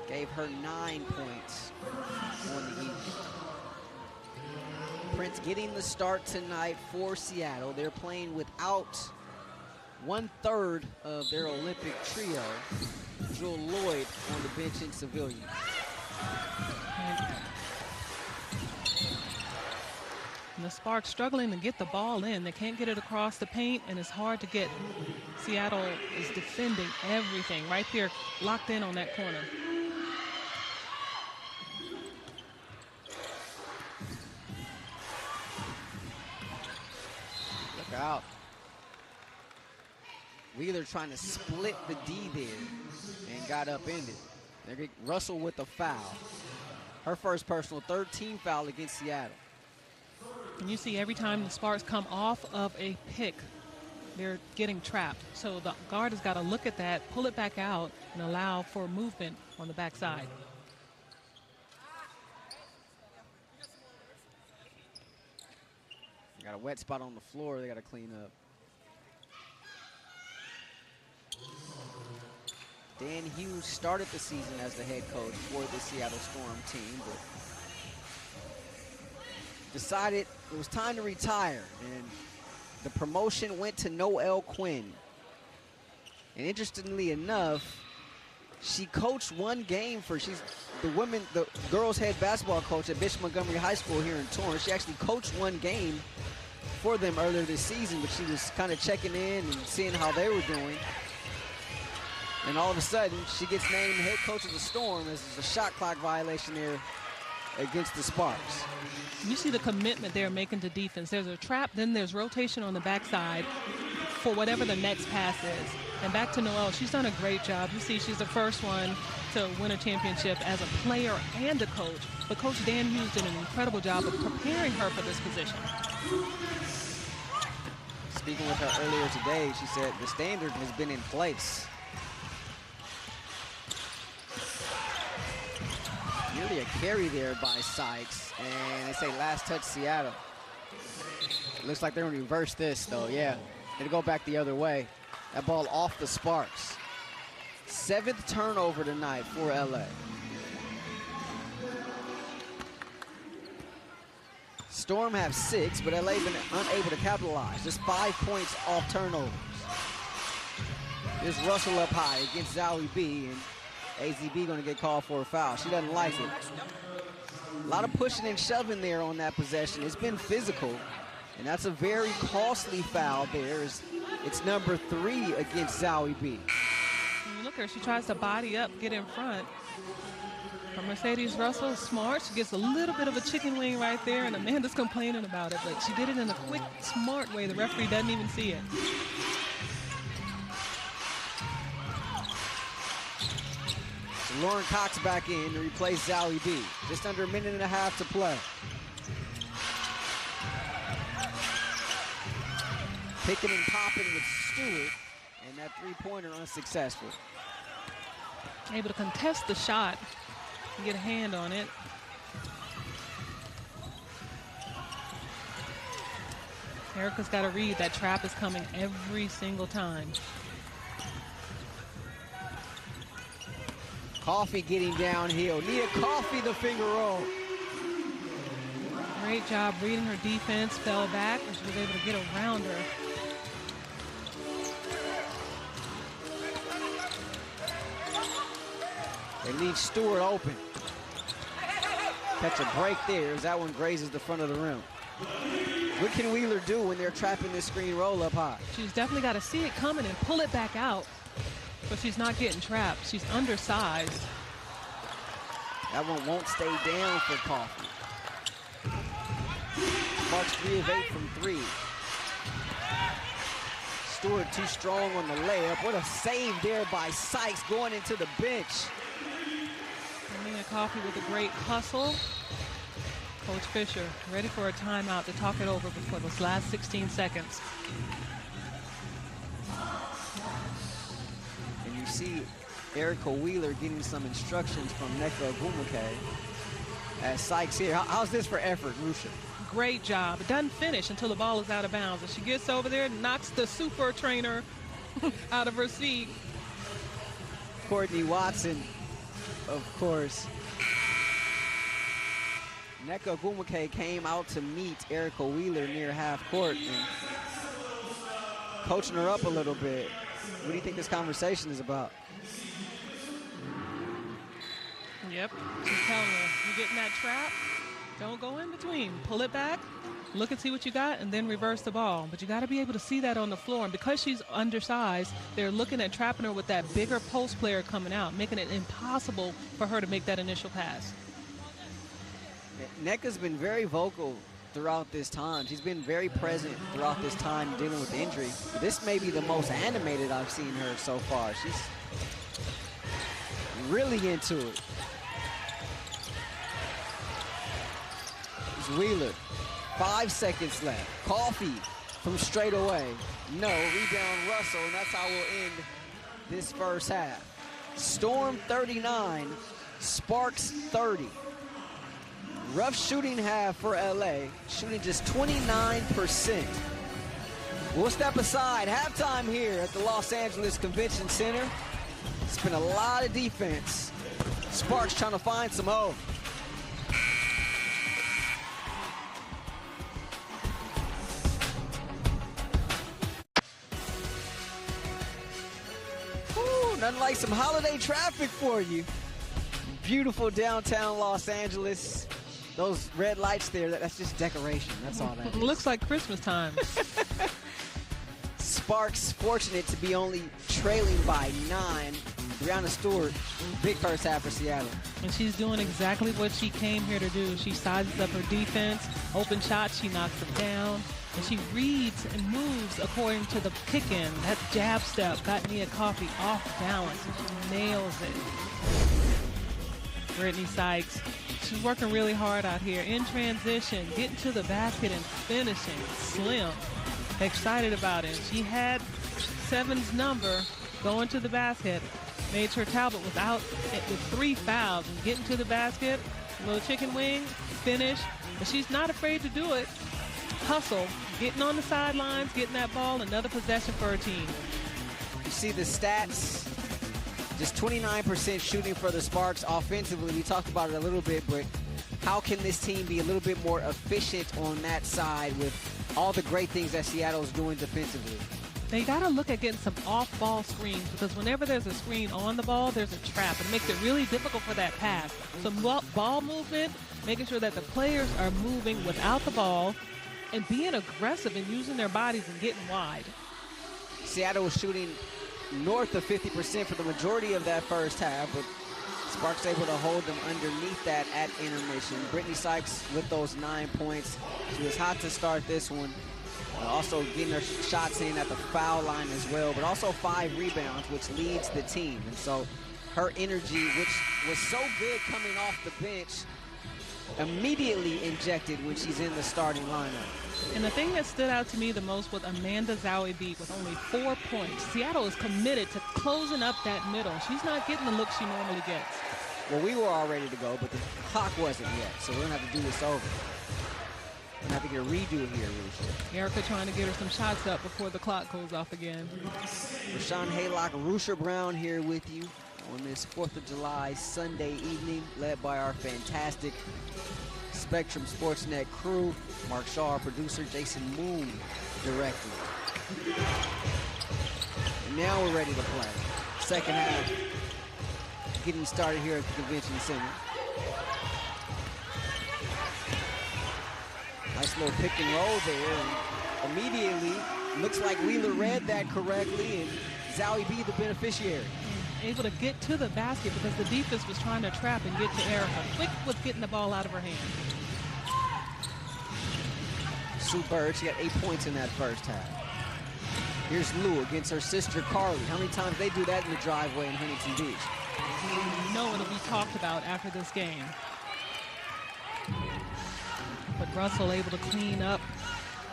Gave her 9 points on the evening. Prince getting the start tonight for Seattle. They're playing without 1/3 of their Olympic trio, Jewel Lloyd on the bench in civilian. And the Sparks struggling to get the ball in. They can't get it across the paint, and it's hard to get. Seattle is defending everything right there, locked in on that corner. Look out. Wheeler trying to split the D there and got upended. Russell with a foul. Her first personal, 13 foul against Seattle. And you see every time the Sparks come off of a pick, they're getting trapped. So the guard has got to look at that, pull it back out, and allow for movement on the backside. Got a wet spot on the floor they got to clean up. Dan Hughes started the season as the head coach for the Seattle Storm team, but decided it was time to retire, and the promotion went to Noelle Quinn. And interestingly enough, she coached one game she's the girls head basketball coach at Bishop Montgomery High School here in Torrance. She actually coached one game for them earlier this season, but she was kind of checking in and seeing how they were doing. And all of a sudden, she gets named head coach of the Storm as there's a shot clock violation there against the Sparks. You see the commitment they're making to defense. There's a trap, then there's rotation on the backside for whatever the next pass is. And back to Noelle, she's done a great job. You see she's the first one to win a championship as a player and a coach. But Coach Dan Hughes did an incredible job of preparing her for this position. Speaking with her earlier today, she said the standard has been in place. Nearly a carry there by Sykes, and they say last touch Seattle. Looks like they're going to reverse this, though. Yeah, it'll go back the other way. That ball off the Sparks. 7th turnover tonight for LA. Storm have 6, but LA been unable to capitalize. Just 5 points off turnovers. There's Russell up high against Zowie B, and AZB going to get called for a foul. She doesn't like it. A lot of pushing and shoving there on that possession. It's been physical, and that's a very costly foul there. It's number 3 against Zowie B. Look at her. She tries to body up, get in front. But Mercedes Russell is smart. She gets a little bit of a chicken wing right there, and Amanda's complaining about it, but she did it in a quick, smart way. The referee doesn't even see it. Lauren Cox back in to replace Zowie B. Just under a minute and a half to play. Picking and popping with Stewart, and that three-pointer unsuccessful. able to contest the shot and get a hand on it. Erica's got to read that trap is coming every single time. Coffee getting downhill. Nia Coffee, the finger roll. Great job reading her defense, fell back, and she was able to get around her. They leave Stewart open. Catch a break there as that one grazes the front of the rim. What can Wheeler do when they're trapping this screen roll up high? She's definitely got to see it coming and pull it back out, but she's not getting trapped. She's undersized. That one won't stay down for Coffee. Sparks 3 of 8 from 3. Stewart too strong on the layup. What a save there by Sykes going into the bench. Nia Coffee with a great hustle. Coach Fisher ready for a timeout to talk it over before those last 16 seconds. And you see Erica Wheeler getting some instructions from Nneka Ogwumike as Sykes here. How's this for effort, Rusha? Great job. It doesn't finish until the ball is out of bounds. And she gets over there and knocks the super trainer out of her seat. Courtney Watson, of course. Nneka Ogwumike came out to meet Erica Wheeler near half court and coaching her up a little bit. What do you think this conversation is about? Yep, she's telling her, you get in that trap, don't go in between. Pull it back, look and see what you got, and then reverse the ball. But you got to be able to see that on the floor. And because she's undersized, they're looking at trapping her with that bigger post player coming out, making it impossible for her to make that initial pass. Nneka's been very vocal throughout this time. She's been very present throughout this time dealing with injury. But this may be the most animated I've seen her so far. She's really into it. It's Wheeler. 5 seconds left. Coffee from straight away. No, rebound Russell, and that's how we'll end this first half. Storm 39, Sparks 30. Rough shooting half for LA, shooting just 29%. We'll step aside. Halftime here at the Los Angeles Convention Center. It's been a lot of defense. Sparks trying to find some hope. Ooh, nothing like some holiday traffic for you. Beautiful downtown Los Angeles. Those red lights there, that's just decoration. That's all that is. Looks like Christmas time. Sparks fortunate to be only trailing by 9. Breanna Stewart, big first half for Seattle. And she's doing exactly what she came here to do. She sizes up her defense, open shots, she knocks them down, and she reads and moves according to the pick-in. That jab step got Nia Coffee off balance, and she nails it. Brittany Sykes, she's working really hard out here in transition, getting to the basket and finishing. Slim, excited about it. She had Seven's number going to the basket. Made sure Talbot was out with 3 fouls and getting to the basket. A little chicken wing, finish. But she's not afraid to do it. Hustle, getting on the sidelines, getting that ball, another possession for her team. You see the stats. Just 29% shooting for the Sparks offensively. We talked about it a little bit, but how can this team be a little bit more efficient on that side with all the great things that Seattle's doing defensively? They got to look at getting some off-ball screens, because whenever there's a screen on the ball, there's a trap. It makes it really difficult for that pass. Some ball movement, making sure that the players are moving without the ball and being aggressive and using their bodies and getting wide. Seattle was shooting north of 50% for the majority of that first half, but Sparks able to hold them underneath that at intermission. Brittany Sykes with those 9 points. She was hot to start this one. Also getting her shots in at the foul line as well, but also 5 rebounds, which leads the team. And so her energy, which was so good coming off the bench, immediately injected when she's in the starting lineup. And the thing that stood out to me the most was Amanda Zowie-Beat with only 4 points. Seattle is committed to closing up that middle. She's not getting the look she normally gets. Well, we were all ready to go, but the clock wasn't yet, so we're going to have to do this over. We're going to have to get a redo here, Rusha. Erica trying to get her some shots up before the clock goes off again. Rashawn Haylock, Rusha Brown here with you on this 4th of July Sunday evening, led by our fantastic Spectrum Sportsnet crew. Mark Shaw, our producer, Jason Moon directing. And now we're ready to play. Second half getting started here at the Convention Center. Nice little pick and roll there. And immediately, looks like Wheeler read that correctly, and Zowie-Beat the beneficiary. Able to get to the basket because the defense was trying to trap and get to Erica. Quick with getting the ball out of her hand. Sue Bird, she got 8 points in that first half. Here's Lou against her sister Carly. How many times they do that in the driveway in Huntington Beach? You know it'll be talked about after this game. But Russell able to clean up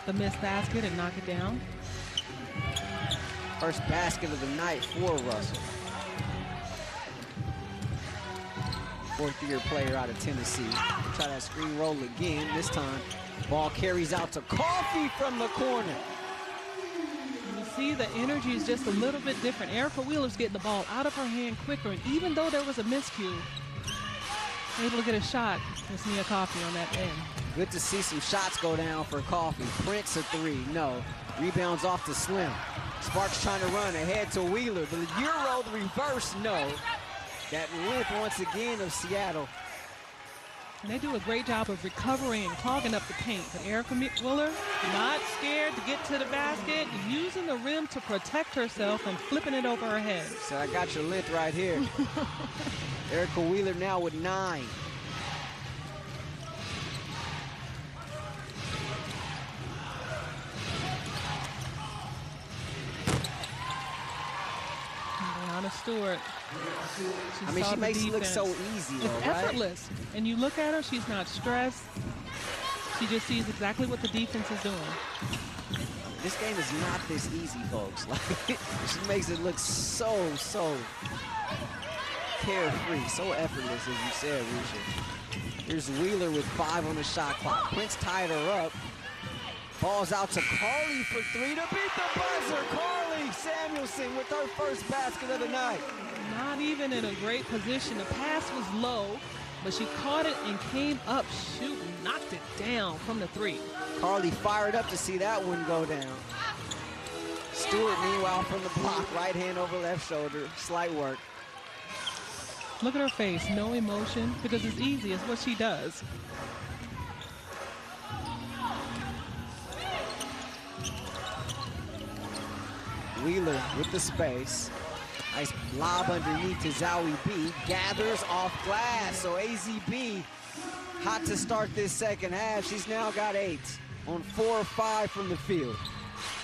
the missed basket and knock it down. First basket of the night for Russell. Fourth-year player out of Tennessee. Try that screen roll again. This time, ball carries out to Coffey from the corner. You see the energy is just a little bit different. Erica Wheeler's getting the ball out of her hand quicker, and even though there was a miscue, able to get a shot. There's Nia Coffey on that end. Good to see some shots go down for Coffey. Prince a three, no. Rebounds off to Slim. Sparks trying to run ahead to Wheeler. The Euro, the reverse, no. That length once again of Seattle. And they do a great job of recovering and clogging up the paint. But Erica Wheeler, not scared to get to the basket, using the rim to protect herself and flipping it over her head. So I got your length right here. Erica Wheeler now with 9. Brianna Stewart. I mean, she makes it look so easy, though, it's right? effortless. And you look at her, she's not stressed. She just sees exactly what the defense is doing. This game is not this easy, folks. Like, she makes it look so carefree, so effortless, as you said, Rusha. Here's Wheeler with 5 on the shot clock. Prince tied her up. Ball's out to Carly for 3 to beat the buzzer. Carly Samuelson with her first basket of the night. Not even in a great position. The pass was low, but she caught it and came up shooting, knocked it down from the 3. Carly fired up to see that one go down. Stewart, meanwhile, from the block, right hand over left shoulder, slight work. Look at her face, no emotion, because it's easy, it's what she does. Wheeler with the space. Nice lob underneath to Zowie-Beat. Gathers off glass. So AZB hot to start this second half. She's now got 8 on 4 or 5 from the field.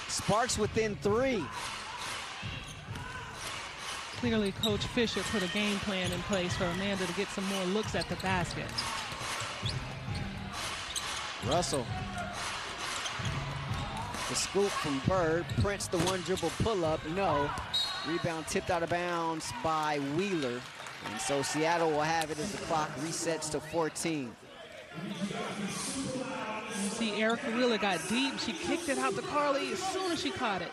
Sparks within 3. Clearly, Coach Fisher put a game plan in place for Amanda to get some more looks at the basket. Russell. The scoop from Bird. Prince the one dribble pull up, no. Rebound tipped out of bounds by Wheeler. And so Seattle will have it as the clock resets to 14. You see Erica Wheeler got deep. She kicked it out to Carly as soon as she caught it.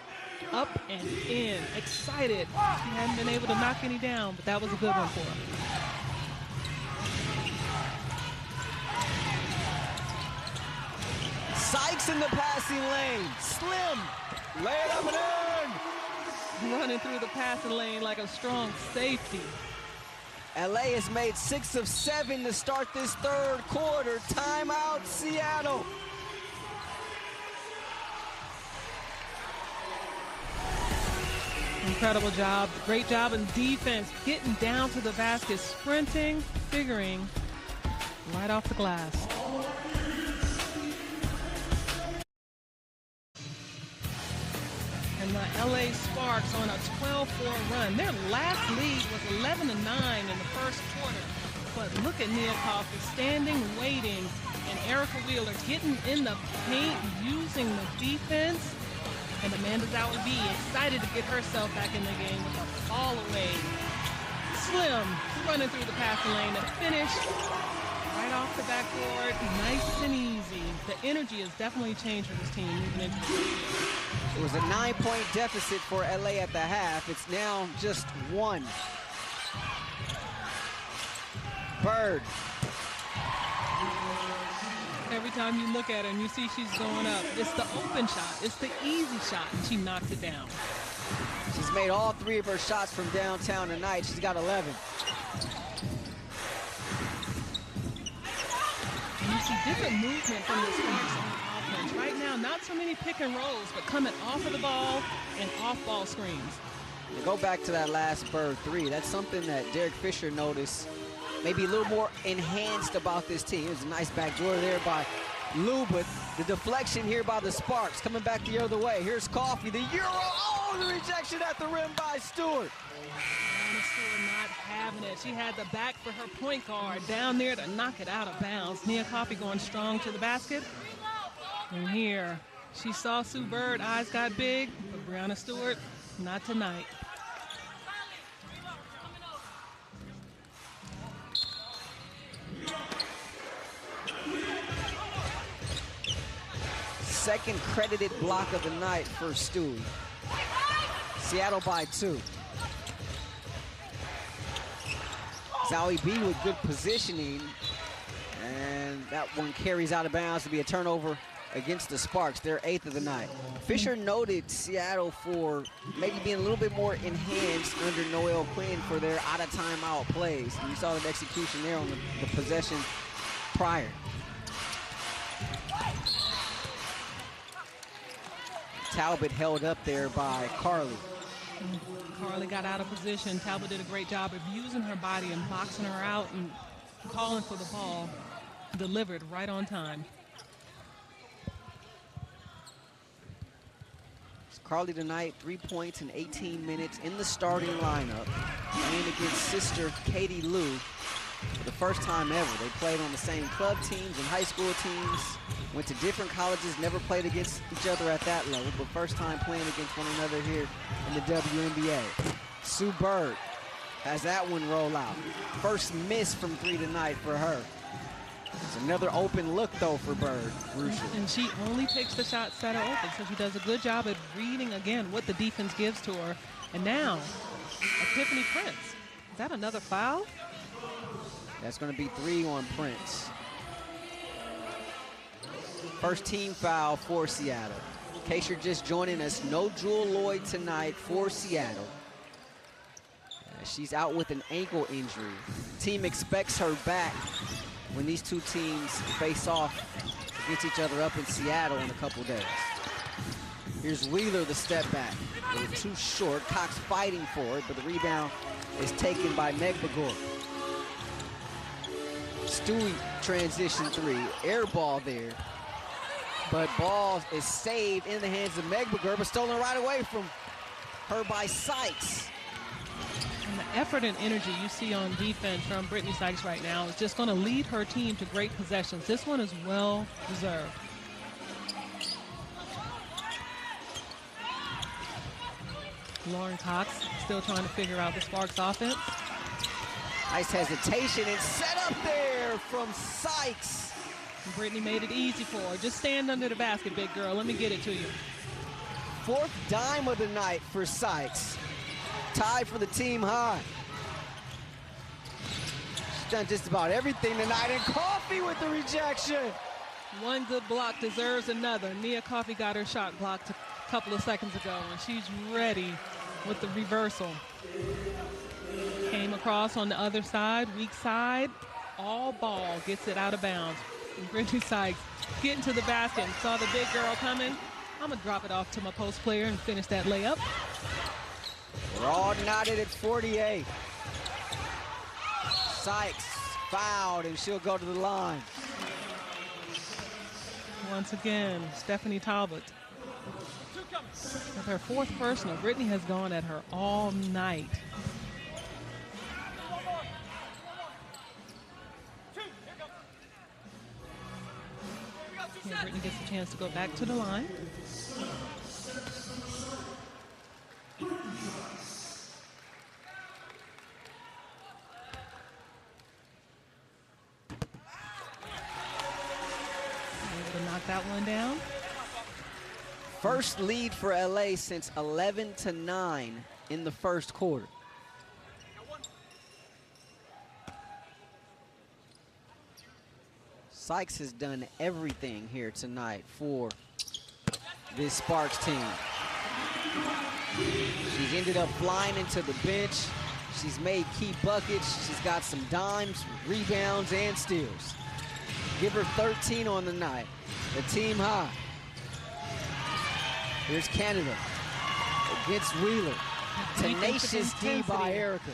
Up and in, excited. She hadn't been able to knock any down, but that was a good one for her. Sykes in the passing lane. Slim. Lay it up and in. Running through the passing lane like a strong safety. LA has made 6 of 7 to start this third quarter. Timeout, Seattle. Incredible job. Great job in defense. Getting down to the basket, sprinting, figuring right off the glass. And the LA Sparks on a 12-4 run. Their last lead was 11-9 in the first quarter. But look at Nia Coffey standing, waiting, and Erica Wheeler getting in the paint, using the defense. And Amanda Zowie excited to get herself back in the game with a fall away. Slim running through the passing lane and finish right off the backboard, nice and easy. The energy has definitely changed for this team moving into the year. It was a 9-point deficit for LA at the half. It's now just 1. Bird. Every time you look at her and you see she's going up, it's the open shot, it's the easy shot, and she knocks it down. She's made all 3 of her shots from downtown tonight. She's got 11. And you see different movement from the Sparks on offense. Right now, not so many pick and rolls, but coming off of the ball and off ball screens. To go back to that last Bird 3, that's something that Derek Fisher noticed, maybe a little more enhanced about this team. It was a nice backdoor there by Lou, but the deflection here by the Sparks coming back the other way. Here's Coffey, the Euro. Oh, the rejection at the rim by Stewart. Stewart not having it. She had the back for her point guard down there to knock it out of bounds. Nia Coffey going strong to the basket. And here, she saw Sue Bird, eyes got big, but Brianna Stewart, not tonight. Second credited block of the night for Stewie. Seattle by 2. Zowie B with good positioning, and that one carries out of bounds to be a turnover against the Sparks, their 8th of the night. Fisher noted Seattle for maybe being a little bit more enhanced under Noelle Quinn for their out-of-timeout plays. And you saw the execution there on the possession prior. Talbot held up there by Carly. Carly got out of position. Talbot did a great job of using her body and boxing her out and calling for the ball. Delivered right on time. Carly tonight, 3 points in 18 minutes in the starting lineup, playing against sister Katie Lou for the first time ever. They played on the same club teams and high school teams, went to different colleges, never played against each other at that level, but first time playing against one another here in the WNBA. Sue Bird has that one roll out. First miss from 3 tonight for her. It's another open look, though, for Bird. And she only takes the shots that are open, so she does a good job at reading, again, what the defense gives to her. And now, Tiffany Prince. Is that another foul? That's going to be 3 on Prince. First team foul for Seattle. In case you're just joining us, no Jewel Lloyd tonight for Seattle. She's out with an ankle injury. The team expects her back when these two teams face off against each other up in Seattle in a couple days. Here's Wheeler, the step back. They were too short. Cox fighting for it, but the rebound is taken by Megbagor. Stewie transition 3, air ball there. But ball is saved in the hands of Megbagor, but stolen right away from her by Sykes. And the effort and energy you see on defense from Brittany Sykes right now is just going to lead her team to great possessions. This one is well deserved. Lauren Cox still trying to figure out the Sparks offense. Nice hesitation and set up there from Sykes. And Brittany made it easy for her. Just stand under the basket, big girl. Let me get it to you. 4th dime of the night for Sykes. Tied for the team high. She's done just about everything tonight, and Coffey with the rejection. One good block deserves another. Nia Coffey got her shot blocked a couple of seconds ago, and she's ready with the reversal. Came across on the other side, weak side, all ball, gets it out of bounds. And Brittany Sykes getting to the basket and saw the big girl coming. I'm gonna drop it off to my post player and finish that layup. We're all knotted at 48. Sykes fouled, and she'll go to the line. Once again, Stephanie Talbot. With her 4th personal, Brittany has gone at her all night. And Brittany gets a chance to go back to the line. Able to knock that one down. First lead for LA since 11-9 in the first quarter. Sykes has done everything here tonight for this Sparks team. She's ended up flying into the bench. She's made key buckets. She's got some dimes, rebounds, and steals. Give her 13 on the night, the team high. Here's Canada against Wheeler. Tenacious D by Erica.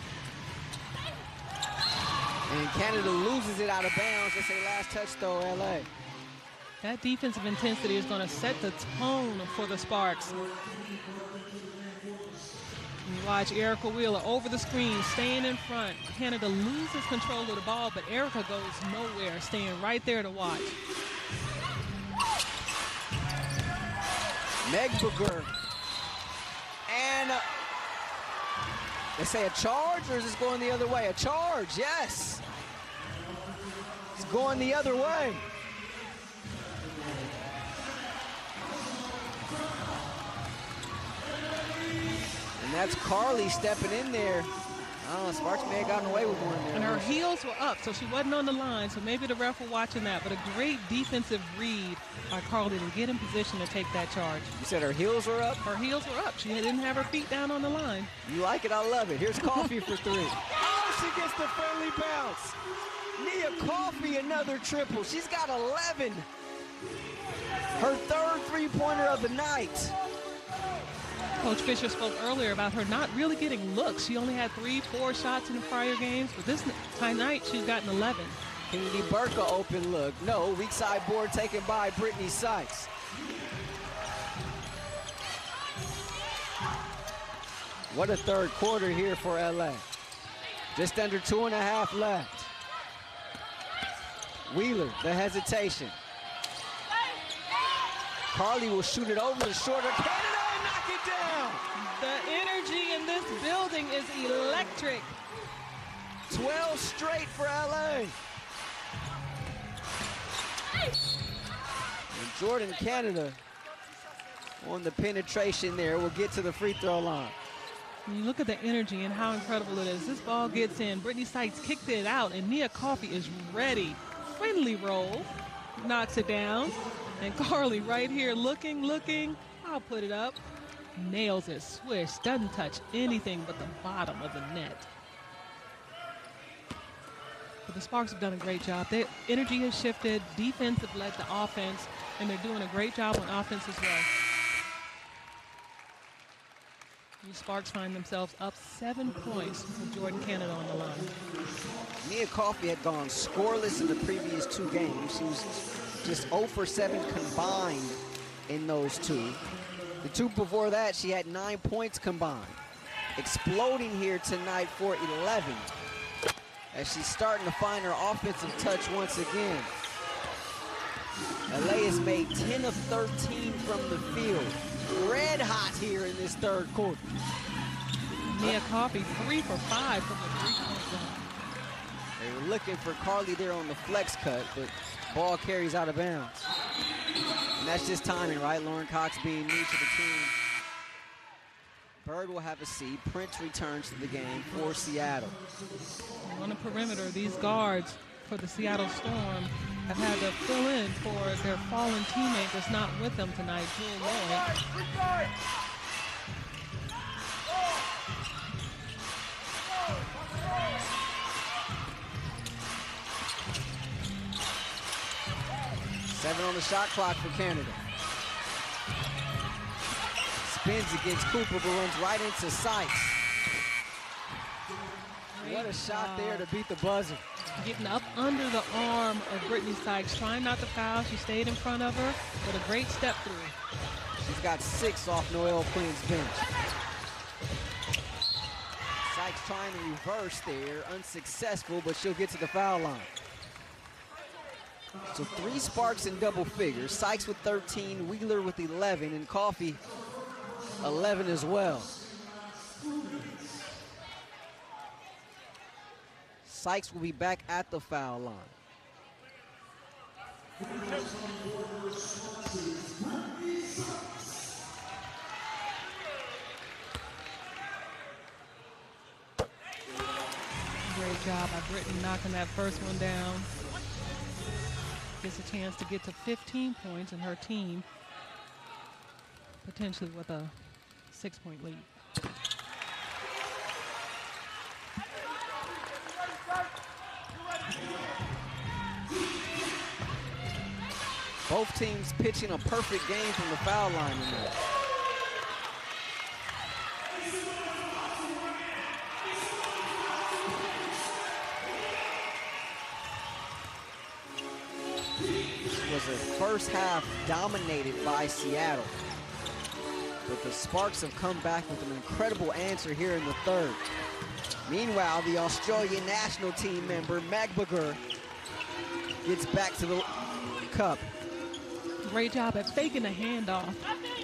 And Canada loses it out of bounds. They say last touch though, LA. That defensive intensity is going to set the tone for the Sparks. You watch Erica Wheeler over the screen, staying in front. Canada loses control of the ball, but Erica goes nowhere, staying right there to watch. Megberger. And they say a charge, or is this going the other way? A charge, yes. It's going the other way. And that's Carly stepping in there. I don't know, Sparks may have gotten away with one there. And her heels were up, so she wasn't on the line, so maybe the ref were watching that. But a great defensive read by Carly to get in position to take that charge. You said her heels were up? Her heels were up. She didn't have her feet down on the line. You like it? I love it. Here's Coffee for three. Oh, she gets the friendly bounce. Nia Coffee, another triple. She's got 11. Her third three-pointer of the night. Coach Fisher spoke earlier about her not really getting looks. She only had 3-4 shots in the prior games, but this tonight she's gotten 11. Kennedy Burka open look. No, weak side board taken by Brittany Sykes. What a third quarter here for LA. Just under 2.5 left. Wheeler, the hesitation. Carly will shoot it over the shorter. Canada and knock it down. The energy in this building is electric. 12 straight for LA. And Jordan Canada on the penetration there. We'll get to the free throw line. When you look at the energy and how incredible it is, this ball gets in. Brittany Sykes kicked it out, and Nia Coffee is ready. Friendly roll, knocks it down. And Carly right here looking. I'll put it up. Nails it, swish, doesn't touch anything but the bottom of the net. But the Sparks have done a great job. Their energy has shifted, defense have led the offense, and they're doing a great job on offense as well. The Sparks find themselves up 7 points with Jordan Canada on the line. Nia Coffee had gone scoreless in the previous 2 games. She was just 0 for 7 combined in those 2. The 2 before that, she had 9 points combined. Exploding here tonight for 11. As she's starting to find her offensive touch once again. LA has made 10 of 13 from the field. Red hot here in this third quarter. Nia Coffee 3 for 5 from the three-point line. They were looking for Carly there on the flex cut, but ball carries out of bounds. And that's just timing, right? Lauren Cox being new to the team. Bird will have a seat. Prince returns to the game for Seattle. On the perimeter, these guards for the Seattle Storm have had to fill in for their fallen teammate that's not with them tonight, Jewel Lloyd. Seven on the shot clock for Canada. Spins against Cooper, but runs right into Sykes. What a shot there to beat the buzzer. Getting up under the arm of Brittany Sykes, trying not to foul. She stayed in front of her, but a great step through. She's got 6 off Noelle Quinn's bench. Sykes trying to reverse there, unsuccessful, but she'll get to the foul line. So 3 Sparks in double figures. Sykes with 13, Wheeler with 11, and Coffey 11 as well. Sykes will be back at the foul line. Great job by Brittany knocking that first one down. Gets a chance to get to 15 points, and her team potentially with a 6-point lead. Both teams pitching a perfect game from the foul line tonight. Was a first half dominated by Seattle. But the Sparks have come back with an incredible answer here in the third. Meanwhile, the Australian national team member, Magbagur, gets back to the cup. Great job at faking the handoff,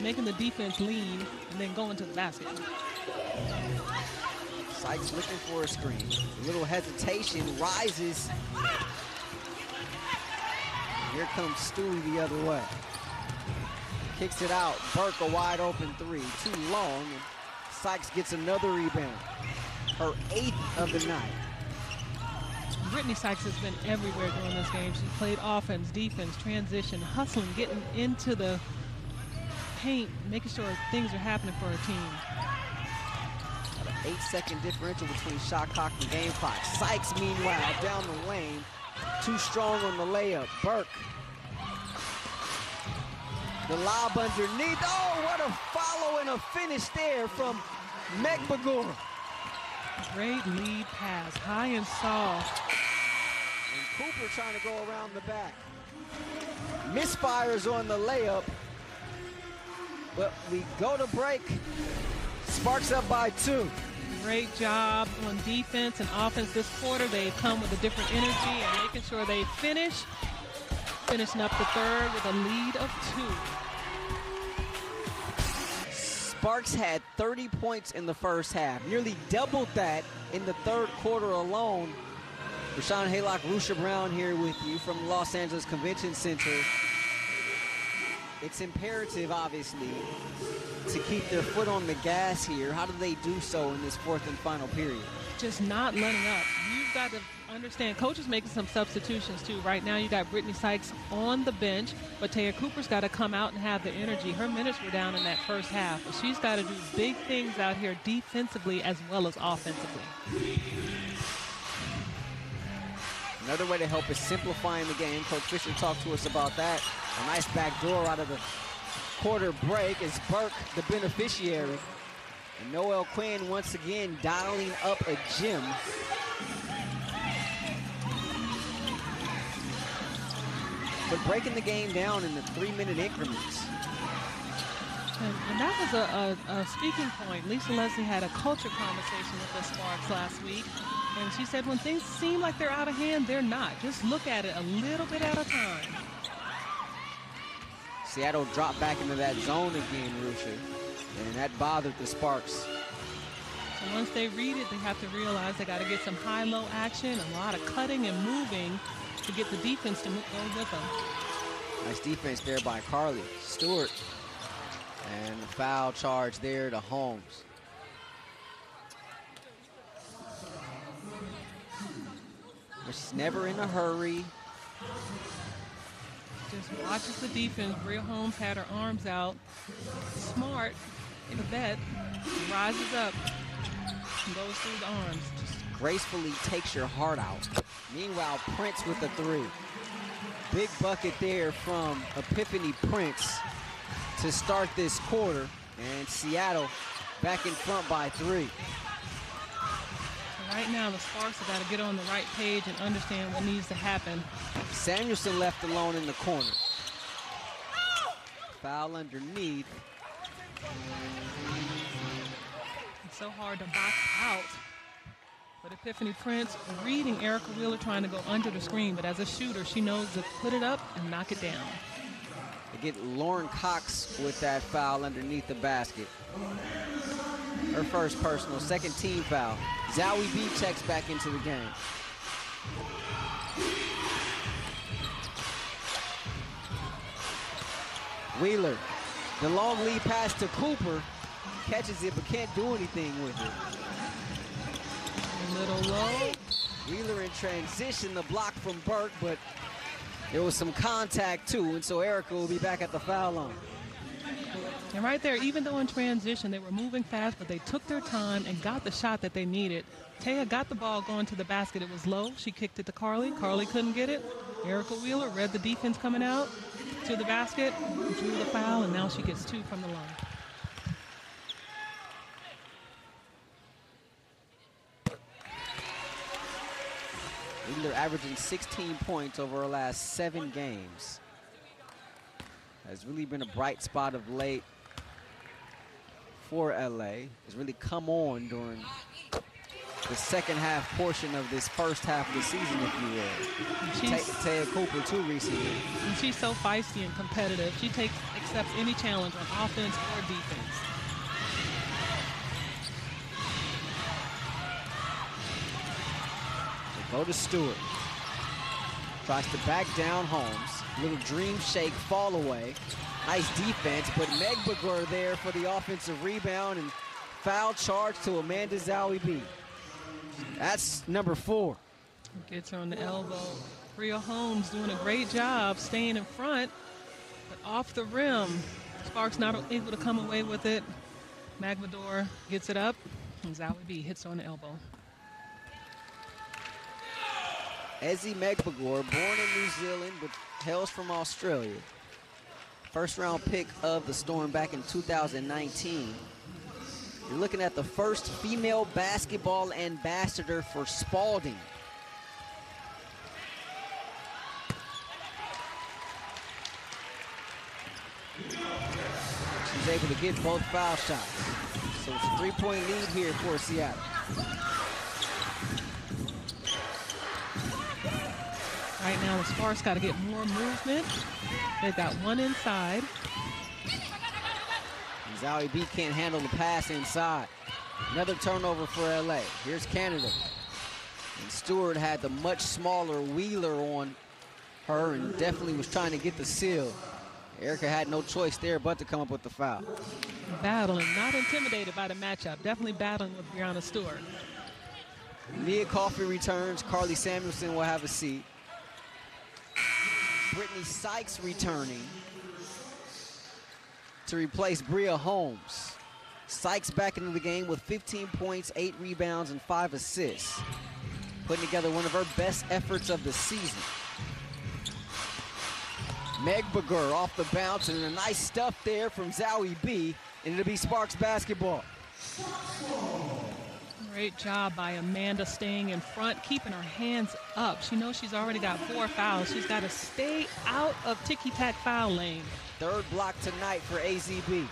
making the defense lean, and then going to the basket. Sykes looking for a screen. A little hesitation, rises. Here comes Stewie the other way. Kicks it out. Burke a wide open 3. Too long. And Sykes gets another rebound. Her 8th of the night. Brittany Sykes has been everywhere during this game. She played offense, defense, transition, hustling, getting into the paint, making sure things are happening for her team. Got an 8-second differential between shot clock and game clock. Sykes, meanwhile, down the lane. Too strong on the layup. Burke. The lob underneath. Oh, what a follow and a finish there from Magbagur. Great lead pass, high and soft. And Cooper trying to go around the back. Misfires on the layup. But we go to break. Sparks up by 2. Great job on defense and offense this quarter. They've come with a different energy and making sure they finish. Finishing up the third with a lead of 2. Sparks had 30 points in the first half, nearly doubled that in the third quarter alone. Rashawn Haylock, Rusha Brown here with you from the Los Angeles Convention Center. It's imperative, obviously, to keep their foot on the gas here. How do they do so in this fourth and final period? Just not letting up. You've got to understand, coaches making some substitutions too. Right now you got Brittany Sykes on the bench, but Taya Cooper's got to come out and have the energy. Her minutes were down in that first half, but she's got to do big things out here defensively as well as offensively. Another way to help is simplifying the game. Coach Fisher talked to us about that. A nice back door out of the quarter break is Burke the beneficiary. And Noel Quinn once again dialing up a gem. But breaking the game down in the 3-minute increments. And that was a speaking point. Lisa Leslie had a culture conversation with the Sparks last week. And she said when things seem like they're out of hand, they're not. Just look at it a little bit at a time. Seattle dropped back into that zone again, Rusha. And that bothered the Sparks. So once they read it, they have to realize they got to get some high-low action, a lot of cutting and moving to get the defense to go with them. Nice defense there by Carly Stewart. And the foul charge there to Holmes. But she's never in a hurry. Just watches the defense. Bria Holmes had her arms out. Smart, the vet, rises up and goes through the arms. Just gracefully takes your heart out. Meanwhile, Prince with the 3. Big bucket there from Epiphany Prince to start this quarter. And Seattle back in front by 3. So right now, the Sparks have got to get on the right page and understand what needs to happen. Samuelson left alone in the corner. Foul underneath. It's so hard to box out. But Epiphany Prince reading Erica Wheeler trying to go under the screen, but as a shooter, she knows to put it up and knock it down. They get Lauren Cox with that foul underneath the basket. Her first personal, second team foul. Zowie B checks back into the game. Wheeler, the long lead pass to Cooper, catches it but can't do anything with it. A little low. Wheeler in transition, the block from Burke, but there was some contact too, and so Erica will be back at the foul line. And right there, even though in transition, they were moving fast, but they took their time and got the shot that they needed. Taya got the ball going to the basket. It was low. She kicked it to Carly. Carly couldn't get it. Erica Wheeler read the defense coming out to the basket, drew the foul, and now she gets 2 from the line. Wheeler averaging 16 points over her last 7 games. Has really been a bright spot of late for LA. Has really come on during the second half portion of this first half of the season, if you will. Taya Cooper too recently. And she's so feisty and competitive. She accepts any challenge on offense or defense. Go to Stewart. Tries to back down Holmes. Little dream shake fall away. Nice defense, but Meg Begur there for the offensive rebound and foul charge to Amanda Zowie B. That's number 4. Gets her on the elbow. Bria Holmes doing a great job staying in front, but off the rim. Sparks not able to come away with it. Magmador gets it up, and Zowie B hits her on the elbow. Ezzy Megbagor, born in New Zealand but hails from Australia. First round pick of the Storm back in 2019. You're looking at the first female basketball ambassador for Spalding. She's able to get both foul shots. So it's a 3-point lead here for Seattle. Right now, the Sparks got to get more movement. They've got one inside. And Zowie B can't handle the pass inside. Another turnover for LA. Here's Canada. And Stewart had the much smaller Wheeler on her and definitely was trying to get the seal. Erica had no choice there but to come up with the foul. Battling, not intimidated by the matchup. Definitely battling with Brianna Stewart. Mia Coffey returns. Carly Samuelson will have a seat. Brittany Sykes returning to replace Bria Holmes. Sykes back into the game with 15 points, 8 rebounds, and 5 assists. Putting together one of her best efforts of the season. Meg Begur off the bounce, and a nice stuff there from Zowie B, and it'll be Sparks basketball. Great job by Amanda staying in front, keeping her hands up. She knows she's already got 4 fouls. She's got to stay out of ticky-tack foul lane. Third block tonight for AZB.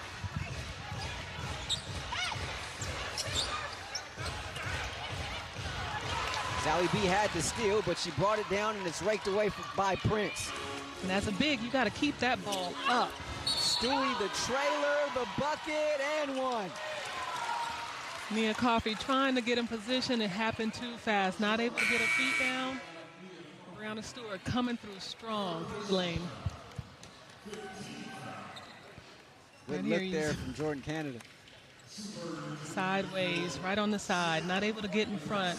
Zowie B had the steal, but she brought it down, and it's raked away by Prince. And as a big, you got to keep that ball up. Stewie, the trailer, the bucket, and one. Mia Coffey trying to get in position. It happened too fast. Not able to get her feet down. Brianna Stewart coming through strong through the lane. Good look there from Jordan Canada. Sideways, right on the side. Not able to get in front.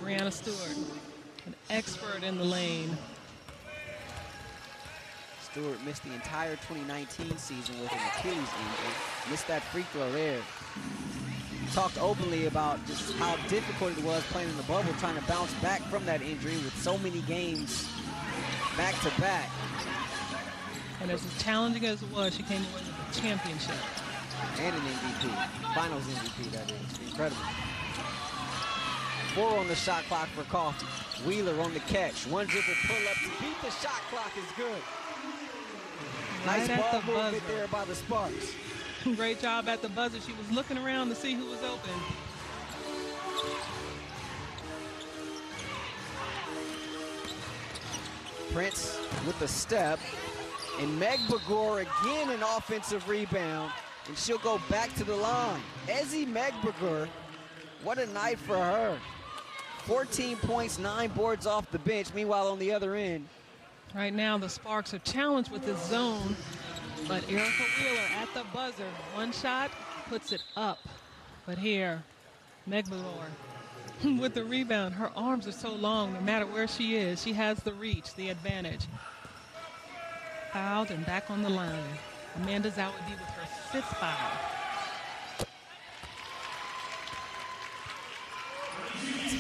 Brianna Stewart, an expert in the lane. Stewart missed the entire 2019 season with an Achilles injury. Missed that free throw there. Talked openly about just how difficult it was playing in the bubble, trying to bounce back from that injury with so many games back to back. And as challenging as it was, she came away with a championship. And an MVP, finals MVP, that is. Incredible. 4 on the shot clock for Coffey. Wheeler on the catch. One dribble pull up to beat the shot clock is good. Nice ball movement there by the Sparks. Great job at the buzzer. She was looking around to see who was open. Prince with the step. And Meg Begor again an offensive rebound. And she'll go back to the line. Ezzy Meg Begor, what a night for her. 14 points, 9 boards off the bench. Meanwhile, on the other end, right now the Sparks are challenged with this zone, but Erica Wheeler at the buzzer. One shot puts it up. But here, Meg Begor with the rebound. Her arms are so long, no matter where she is, she has the reach, the advantage. Fouled and back on the line. Amanda Zawadi with her 5th foul.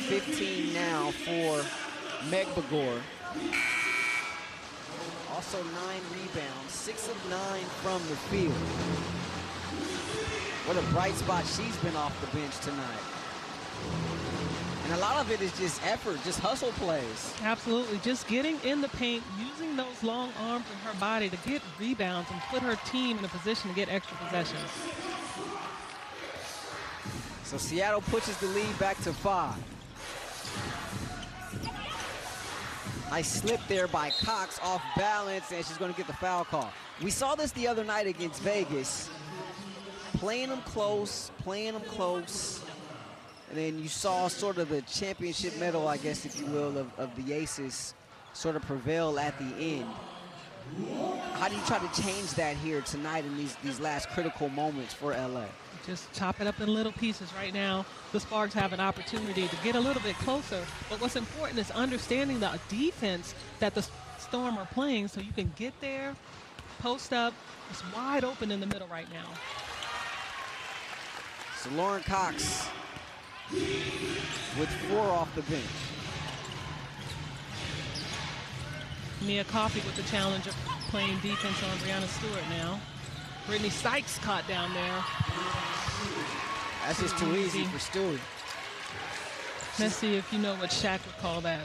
15 now for Meg Begor. Also 9 rebounds, 6 of 9 from the field. What a bright spot she's been off the bench tonight. And a lot of it is just effort, just hustle plays. Absolutely, just getting in the paint, using those long arms and her body to get rebounds and put her team in a position to get extra possessions. So Seattle pushes the lead back to 5. Nice slip there by Cox, off balance, and she's going to get the foul call. We saw this the other night against Vegas. Playing them close, and then you saw sort of the championship medal, I guess, if you will, of the Aces sort of prevail at the end. How do you try to change that here tonight in these last critical moments for LA? Just chop it up in little pieces. Right now, the Sparks have an opportunity to get a little bit closer. But what's important is understanding the defense that the Storm are playing so you can get there, post up. It's wide open in the middle right now. So Lauren Cox with 4 off the bench. Mia Coffey with the challenge of playing defense on Brianna Stewart now. Brittany Sykes caught down there. That's just too easy for Stewart. Let's see if you know what Shaq would call that.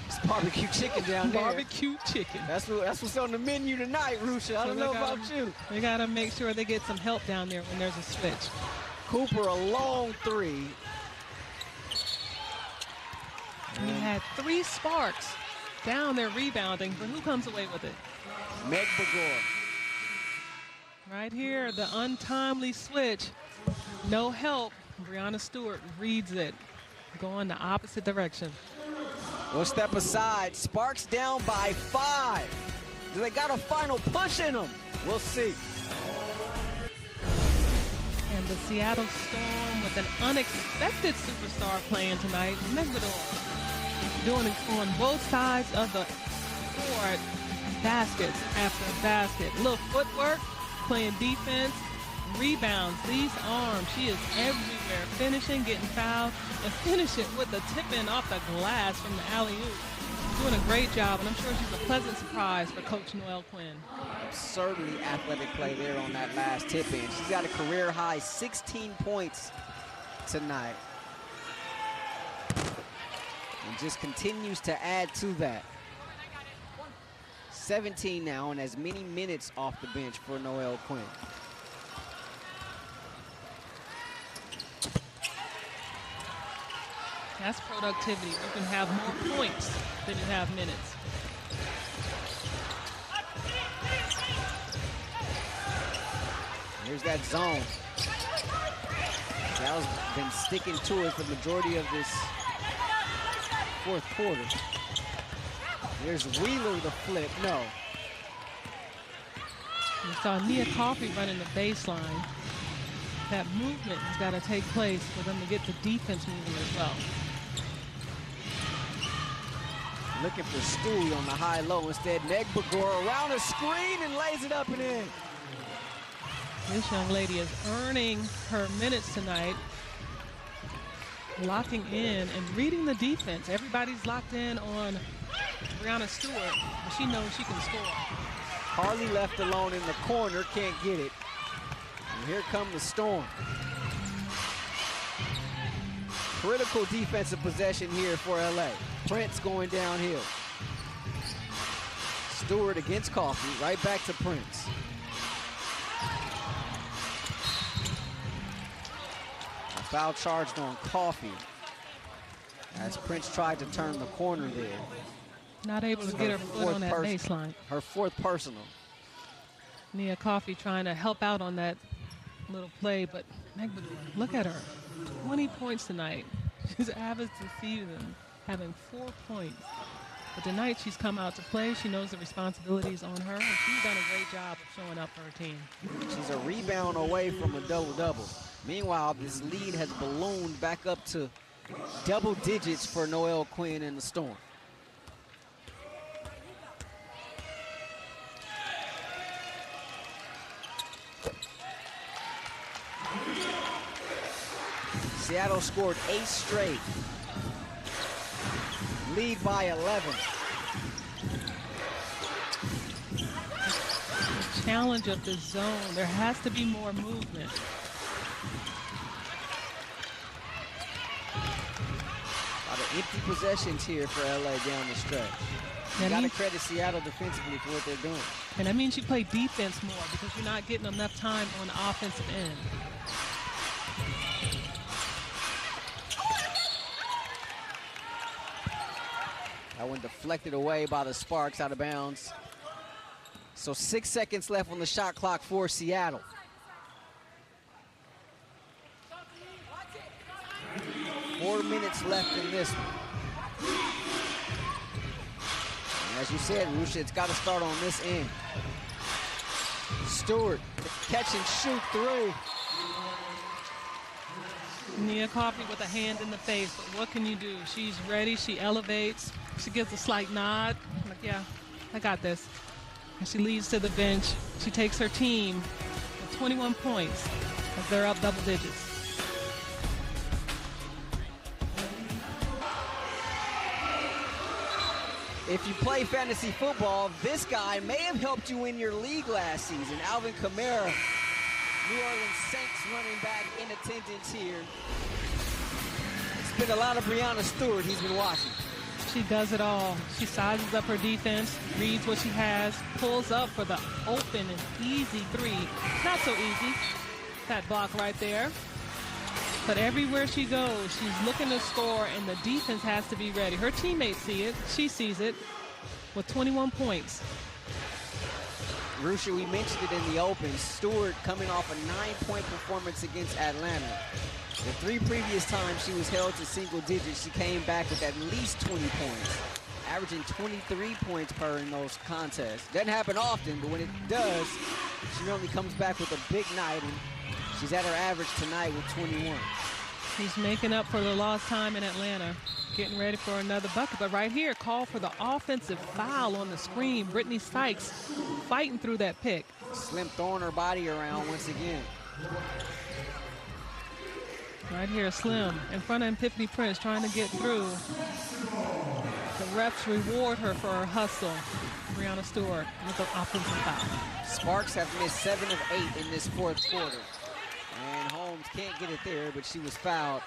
It's barbecue chicken down there. Barbecue chicken. That's what's on the menu tonight, Rusha. I don't know about you. They got to make sure they get some help down there when there's a switch. Cooper, a long 3. We had 3 Sparks down there rebounding, but who comes away with it? Meg Begor. Right here, the untimely switch. No help. Brianna Stewart reads it, going the opposite direction. We'll step aside. Sparks down by 5. Do they got a final push in them? We'll see. And the Seattle Storm with an unexpected superstar playing tonight, Meg Begor, doing it on both sides of the court, baskets after basket. Little footwork, playing defense, rebounds, these arms. She is everywhere, finishing, getting fouled, and finishing with the tip-in off the glass from the alley-oop. Doing a great job, and I'm sure she's a pleasant surprise for Coach Noelle Quinn. Absurdly athletic play there on that last tip-in. She's got a career-high 16 points tonight. And just continues to add to that. 17 now, and as many minutes off the bench for Noelle Quinn. That's productivity. You can have more points than you have minutes. Here's that zone. Sal's been sticking to it for the majority of this 4th quarter. There's Wheeler, the flip. No. You saw Nia Coffey running the baseline. That movement has got to take place for them to get the defense moving as well. Looking for Stewie on the high-low. Instead, Meg Begor around a screen and lays it up and in. This young lady is earning her minutes tonight, locking in and reading the defense. Everybody's locked in on Brianna Stewart, but she knows she can score. Harley left alone in the corner, can't get it. And here come the Storm. Critical defensive possession here for LA. Prince going downhill. Stewart against Coffey, right back to Prince. A foul charged on Coffey as Prince tried to turn the corner there. Not able to get her foot on that baseline. Her fourth personal. Nia Coffey trying to help out on that little play, but look at her. 20 points tonight. She's averaged the season having 4 points. But tonight she's come out to play. She knows the responsibilities on her, and she's done a great job of showing up for her team. She's a rebound away from a double-double. Meanwhile, this lead has ballooned back up to double digits for Noelle Quinn and the Storm. Seattle scored 8 straight. Lead by 11. The challenge of the zone. There has to be more movement. A lot of empty possessions here for LA down the stretch. You got to credit Seattle defensively for what they're doing. And that means you play defense more because you're not getting enough time on the offensive end. That one deflected away by the Sparks, out of bounds. So 6 seconds left on the shot clock for Seattle. Four minutes left in this one. And as you said, Rusha, it's got to start on this end. Stewart, catch and shoot through. Nia Coffey with a hand in the face, but what can you do? She's ready, she elevates, she gives a slight nod. I'm like, yeah, I got this. And she leads to the bench. She takes her team with 21 points as they're up double digits. If you play fantasy football, this guy may have helped you in your league last season. Alvin Kamara, New Orleans Saints running back in attendance here. It's been a lot of Breanna Stewart he's been watching. She does it all. She sizes up her defense, reads what she has, pulls up for the open and easy three. Not so easy. That block right there. But everywhere she goes, she's looking to score, and the defense has to be ready. Her teammates see it. She sees it with 21 points. Rusha, we mentioned it in the open. Stewart coming off a 9-point performance against Atlanta. The 3 previous times she was held to single digits, she came back with at least 20 points, averaging 23 points per in those contests. Doesn't happen often, but when it does, she normally comes back with a big night, and she's at her average tonight with 21. She's making up for the lost time in Atlanta, getting ready for another bucket. But right here, call for the offensive foul on the screen. Brittany Sykes fighting through that pick. Slim throwing her body around once again. Right here, Slim in front of Epiphany Prince trying to get through. The refs reward her for her hustle. Breanna Stewart with the offensive foul. Sparks have missed 7 of 8 in this fourth quarter. And Holmes can't get it there, but she was fouled.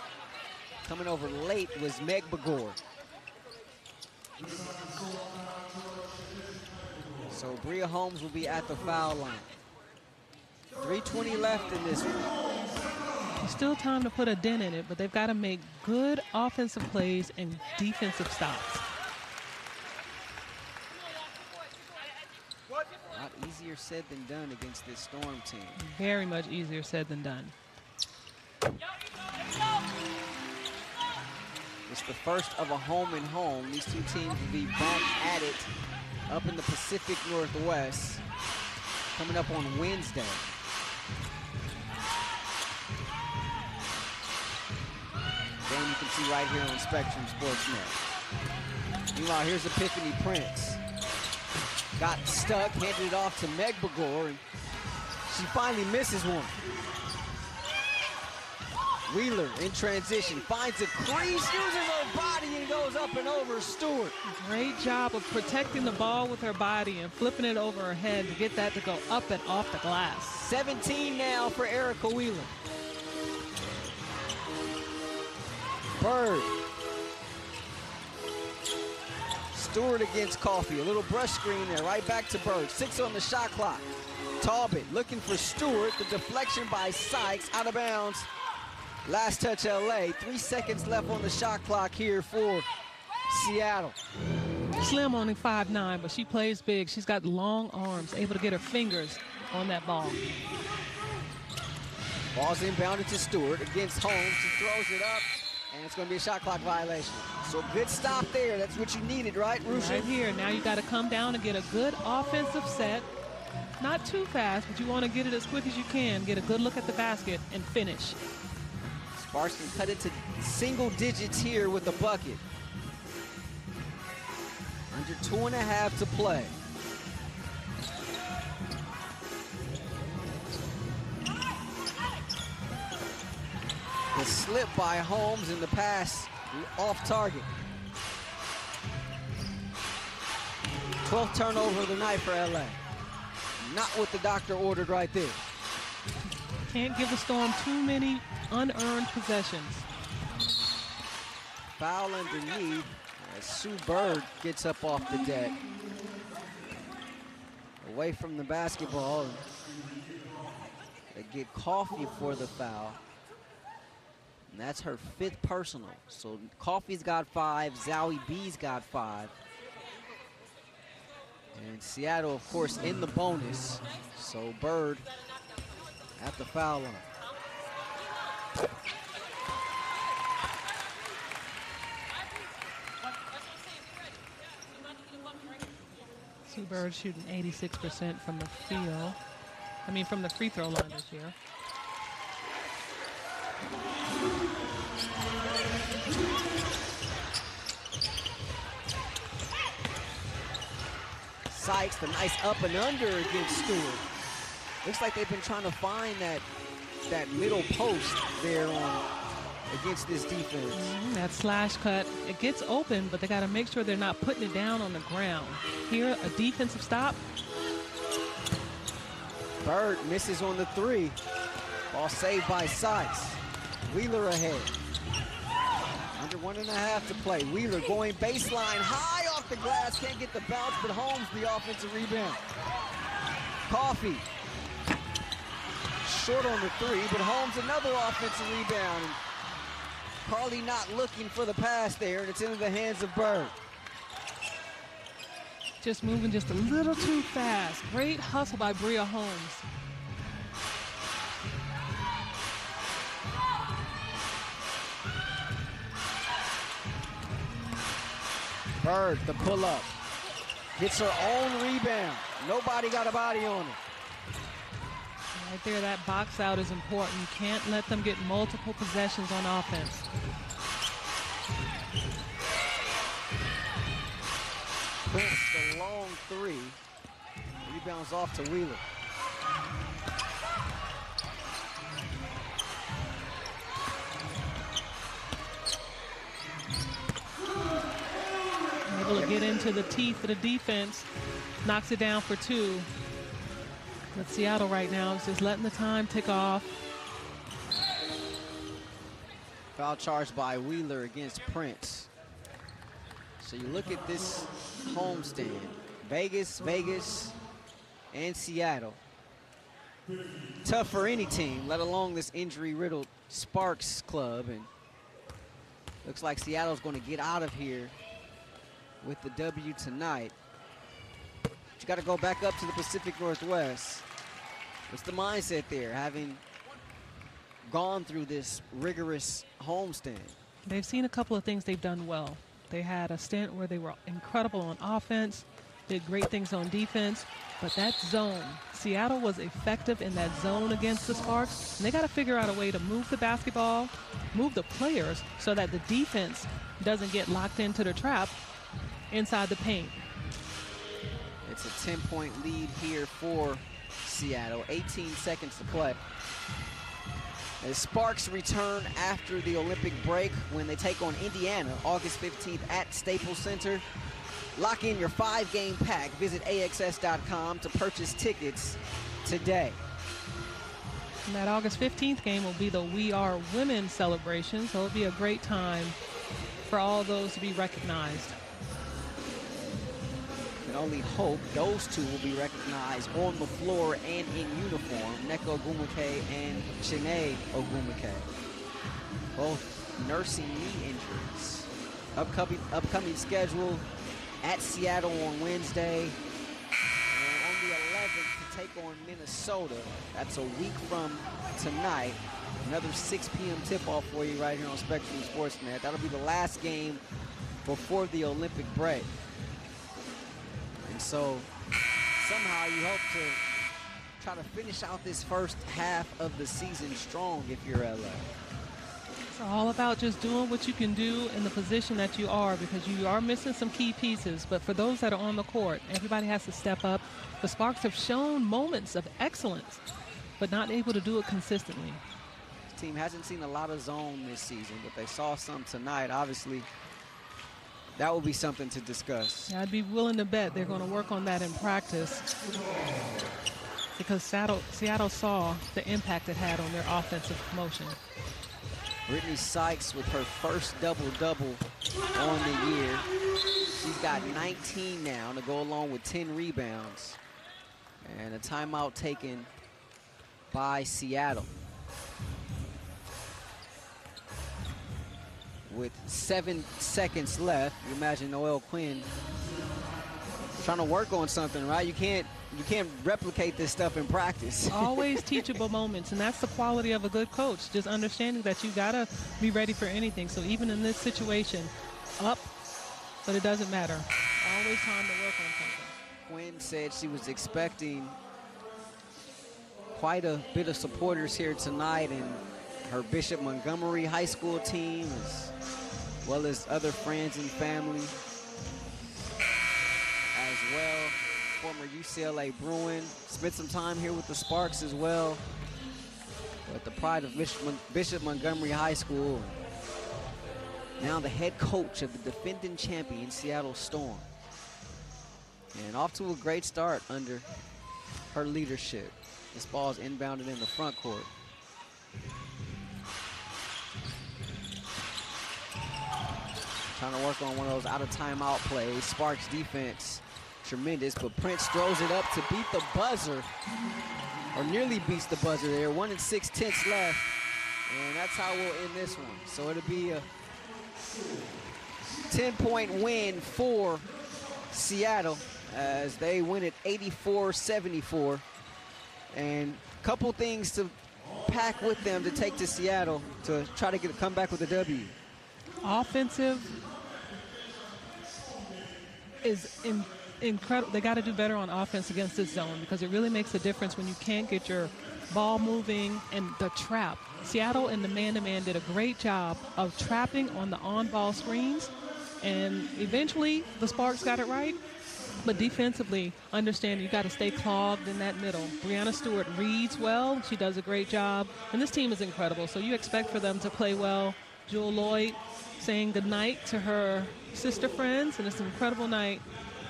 Coming over late was Meg Begor. So Bria Holmes will be at the foul line. 3:20 left in this one. There's still time to put a dent in it, but they've got to make good offensive plays and defensive stops. A lot easier said than done against this Storm team. Very much easier said than done. It's the first of a home and home. These two teams will be back at it up in the Pacific Northwest coming up on Wednesday. Game you can see right here on Spectrum Sportsnet. Meanwhile, here's Epiphany Prince. Got stuck, handed it off to Meg Begor, and she finally misses one. Wheeler in transition, finds a crease, uses her body, and goes up and over Stewart. Great job of protecting the ball with her body and flipping it over her head to get that to go up and off the glass. 17 now for Erica Wheeler. Bird. Stewart against Coffey. A little brush screen there. Right back to Bird. 6 on the shot clock. Talbot looking for Stewart. The deflection by Sykes. Out of bounds. Last touch LA. 3 seconds left on the shot clock here for Seattle. Slim, only 5'9", but she plays big. She's got long arms, able to get her fingers on that ball. Ball's inbounded to Stewart against Holmes. She throws it up, and it's going to be a shot clock violation. So good stop there. That's what you needed, right, Rusha? Right here. Now you got to come down and get a good offensive set. Not too fast, but you want to get it as quick as you can. Get a good look at the basket and finish. Sparks can cut it to single digits here with the bucket. Under 2.5 to play. The slip by Holmes and the pass off target. 12th turnover of the night for LA. Not what the doctor ordered right there. Can't give the Storm too many unearned possessions. Foul underneath as Sue Bird gets up off the deck. Away from the basketball. They get Coffee for the foul. And that's her 5th personal. So Coffee's got 5, Zowie B's got 5. And Seattle, of course, in the bonus. So Bird at the foul line. Sue Bird shooting 86% from the field. From the free throw line this year. Sykes, the nice up and under against Stewart. Looks like they've been trying to find that middle post there against this defense. That slash cut, it gets open, but they got to make sure they're not putting it down on the ground. Here, a defensive stop. Bird misses on the 3. Ball saved by Sykes. Wheeler ahead. Under 1.5 to play. Wheeler going baseline, high off the glass, can't get the bounce, but Holmes the offensive rebound. Coffee. Short on the 3, but Holmes another offensive rebound. Carly not looking for the pass there, and it's into the hands of Bird. Just moving just a little too fast. Great hustle by Bria Holmes. Bird, the pull-up. Gets her own rebound. Nobody got a body on it. Right there, that box out is important. You can't let them get multiple possessions on offense. Prince, the long 3. Rebounds off to Wheeler. Able to get into the teeth of the defense. Knocks it down for 2. But Seattle right now is just letting the time tick off. Foul charged by Wheeler against Prince. So you look at this homestand. Vegas, and Seattle. Tough for any team, let alone this injury-riddled Sparks club. And looks like Seattle's going to get out of here with the W tonight. But you got to go back up to the Pacific Northwest. What's the mindset there, having gone through this rigorous homestand? They've seen a couple of things they've done well. They had a stint where they were incredible on offense, did great things on defense, but that zone, Seattle was effective in that zone against the Sparks, and they got to figure out a way to move the basketball, move the players so that the defense doesn't get locked into the trap inside the paint. It's a 10-point lead here for Seattle, 18 seconds to play. As Sparks return after the Olympic break when they take on Indiana August 15th at Staples Center. Lock in your 5-game pack. Visit AXS.com to purchase tickets today. And that August 15th game will be the We Are Women celebration, so it'll be a great time for all those to be recognized. Can only hope those two will be recognized on the floor and in uniform. Nneka Ogwumike and Chiney Ogwumike, both nursing knee injuries. Upcoming schedule: at Seattle on Wednesday. And on the 11th to take on Minnesota. That's a week from tonight. Another 6 p.m. tip-off for you right here on Spectrum Sportsnet. That'll be the last game before the Olympic break. And so somehow you hope to try to finish out this first half of the season strong if you're LA. It's all about just doing what you can do in the position that you are, because you are missing some key pieces. But for those that are on the court, everybody has to step up. The Sparks have shown moments of excellence, but not able to do it consistently. The team hasn't seen a lot of zone this season, but they saw some tonight. Obviously, that will be something to discuss. Yeah, I'd be willing to bet they're going to work on that in practice, because Seattle saw the impact it had on their offensive motion. Brittany Sykes with her first double-double on the year. She's got 19 now to go along with 10 rebounds. And a timeout taken by Seattle. With 7 seconds left, you imagine Noelle Quinn trying to work on something, right? You can't replicate this stuff in practice. Always teachable moments, and that's the quality of a good coach, just understanding that you gotta be ready for anything. So even in this situation, up, but it doesn't matter. Always time to work on something. Quinn said she was expecting quite a bit of supporters here tonight, and her Bishop Montgomery High School team, as well as other friends and family as well. Former UCLA Bruin, spent some time here with the Sparks as well. But the pride of Bishop Montgomery High School. Now the head coach of the defending champion Seattle Storm. And off to a great start under her leadership. This ball is inbounded in the front court. Trying to work on one of those out of timeout plays. Sparks defense tremendous, but Prince throws it up to beat the buzzer, or nearly beats the buzzer there. 1 6/10 left, and that's how we'll end this one. So it'll be a 10-point win for Seattle as they win it 84-74. And a couple things to pack with them to take to Seattle to try to come back with a W. Offensive is incredible. They got to do better on offense against this zone, because it really makes a difference when you can't get your ball moving and the trap. Seattle in the man-to-man did a great job of trapping on the on-ball screens, and eventually the Sparks got it right. But defensively, understand you got to stay clogged in that middle. Brianna Stewart reads well. She does a great job. And this team is incredible, so you expect for them to play well. Jewel Lloyd saying goodnight to her sister friends, and it's an incredible night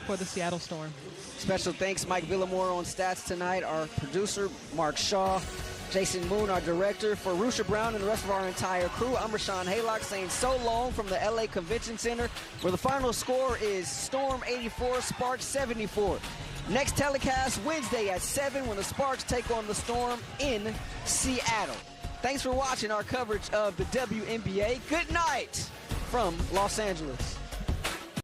for the Seattle Storm. Special thanks, Mike Villamore on stats tonight, our producer, Mark Shaw, Jason Moon, our director. For Rusha Brown and the rest of our entire crew, I'm Rashawn Haylock saying so long from the LA Convention Center, where the final score is Storm 84, Sparks 74. Next telecast Wednesday at 7 when the Sparks take on the Storm in Seattle. Thanks for watching our coverage of the WNBA. Good night from Los Angeles.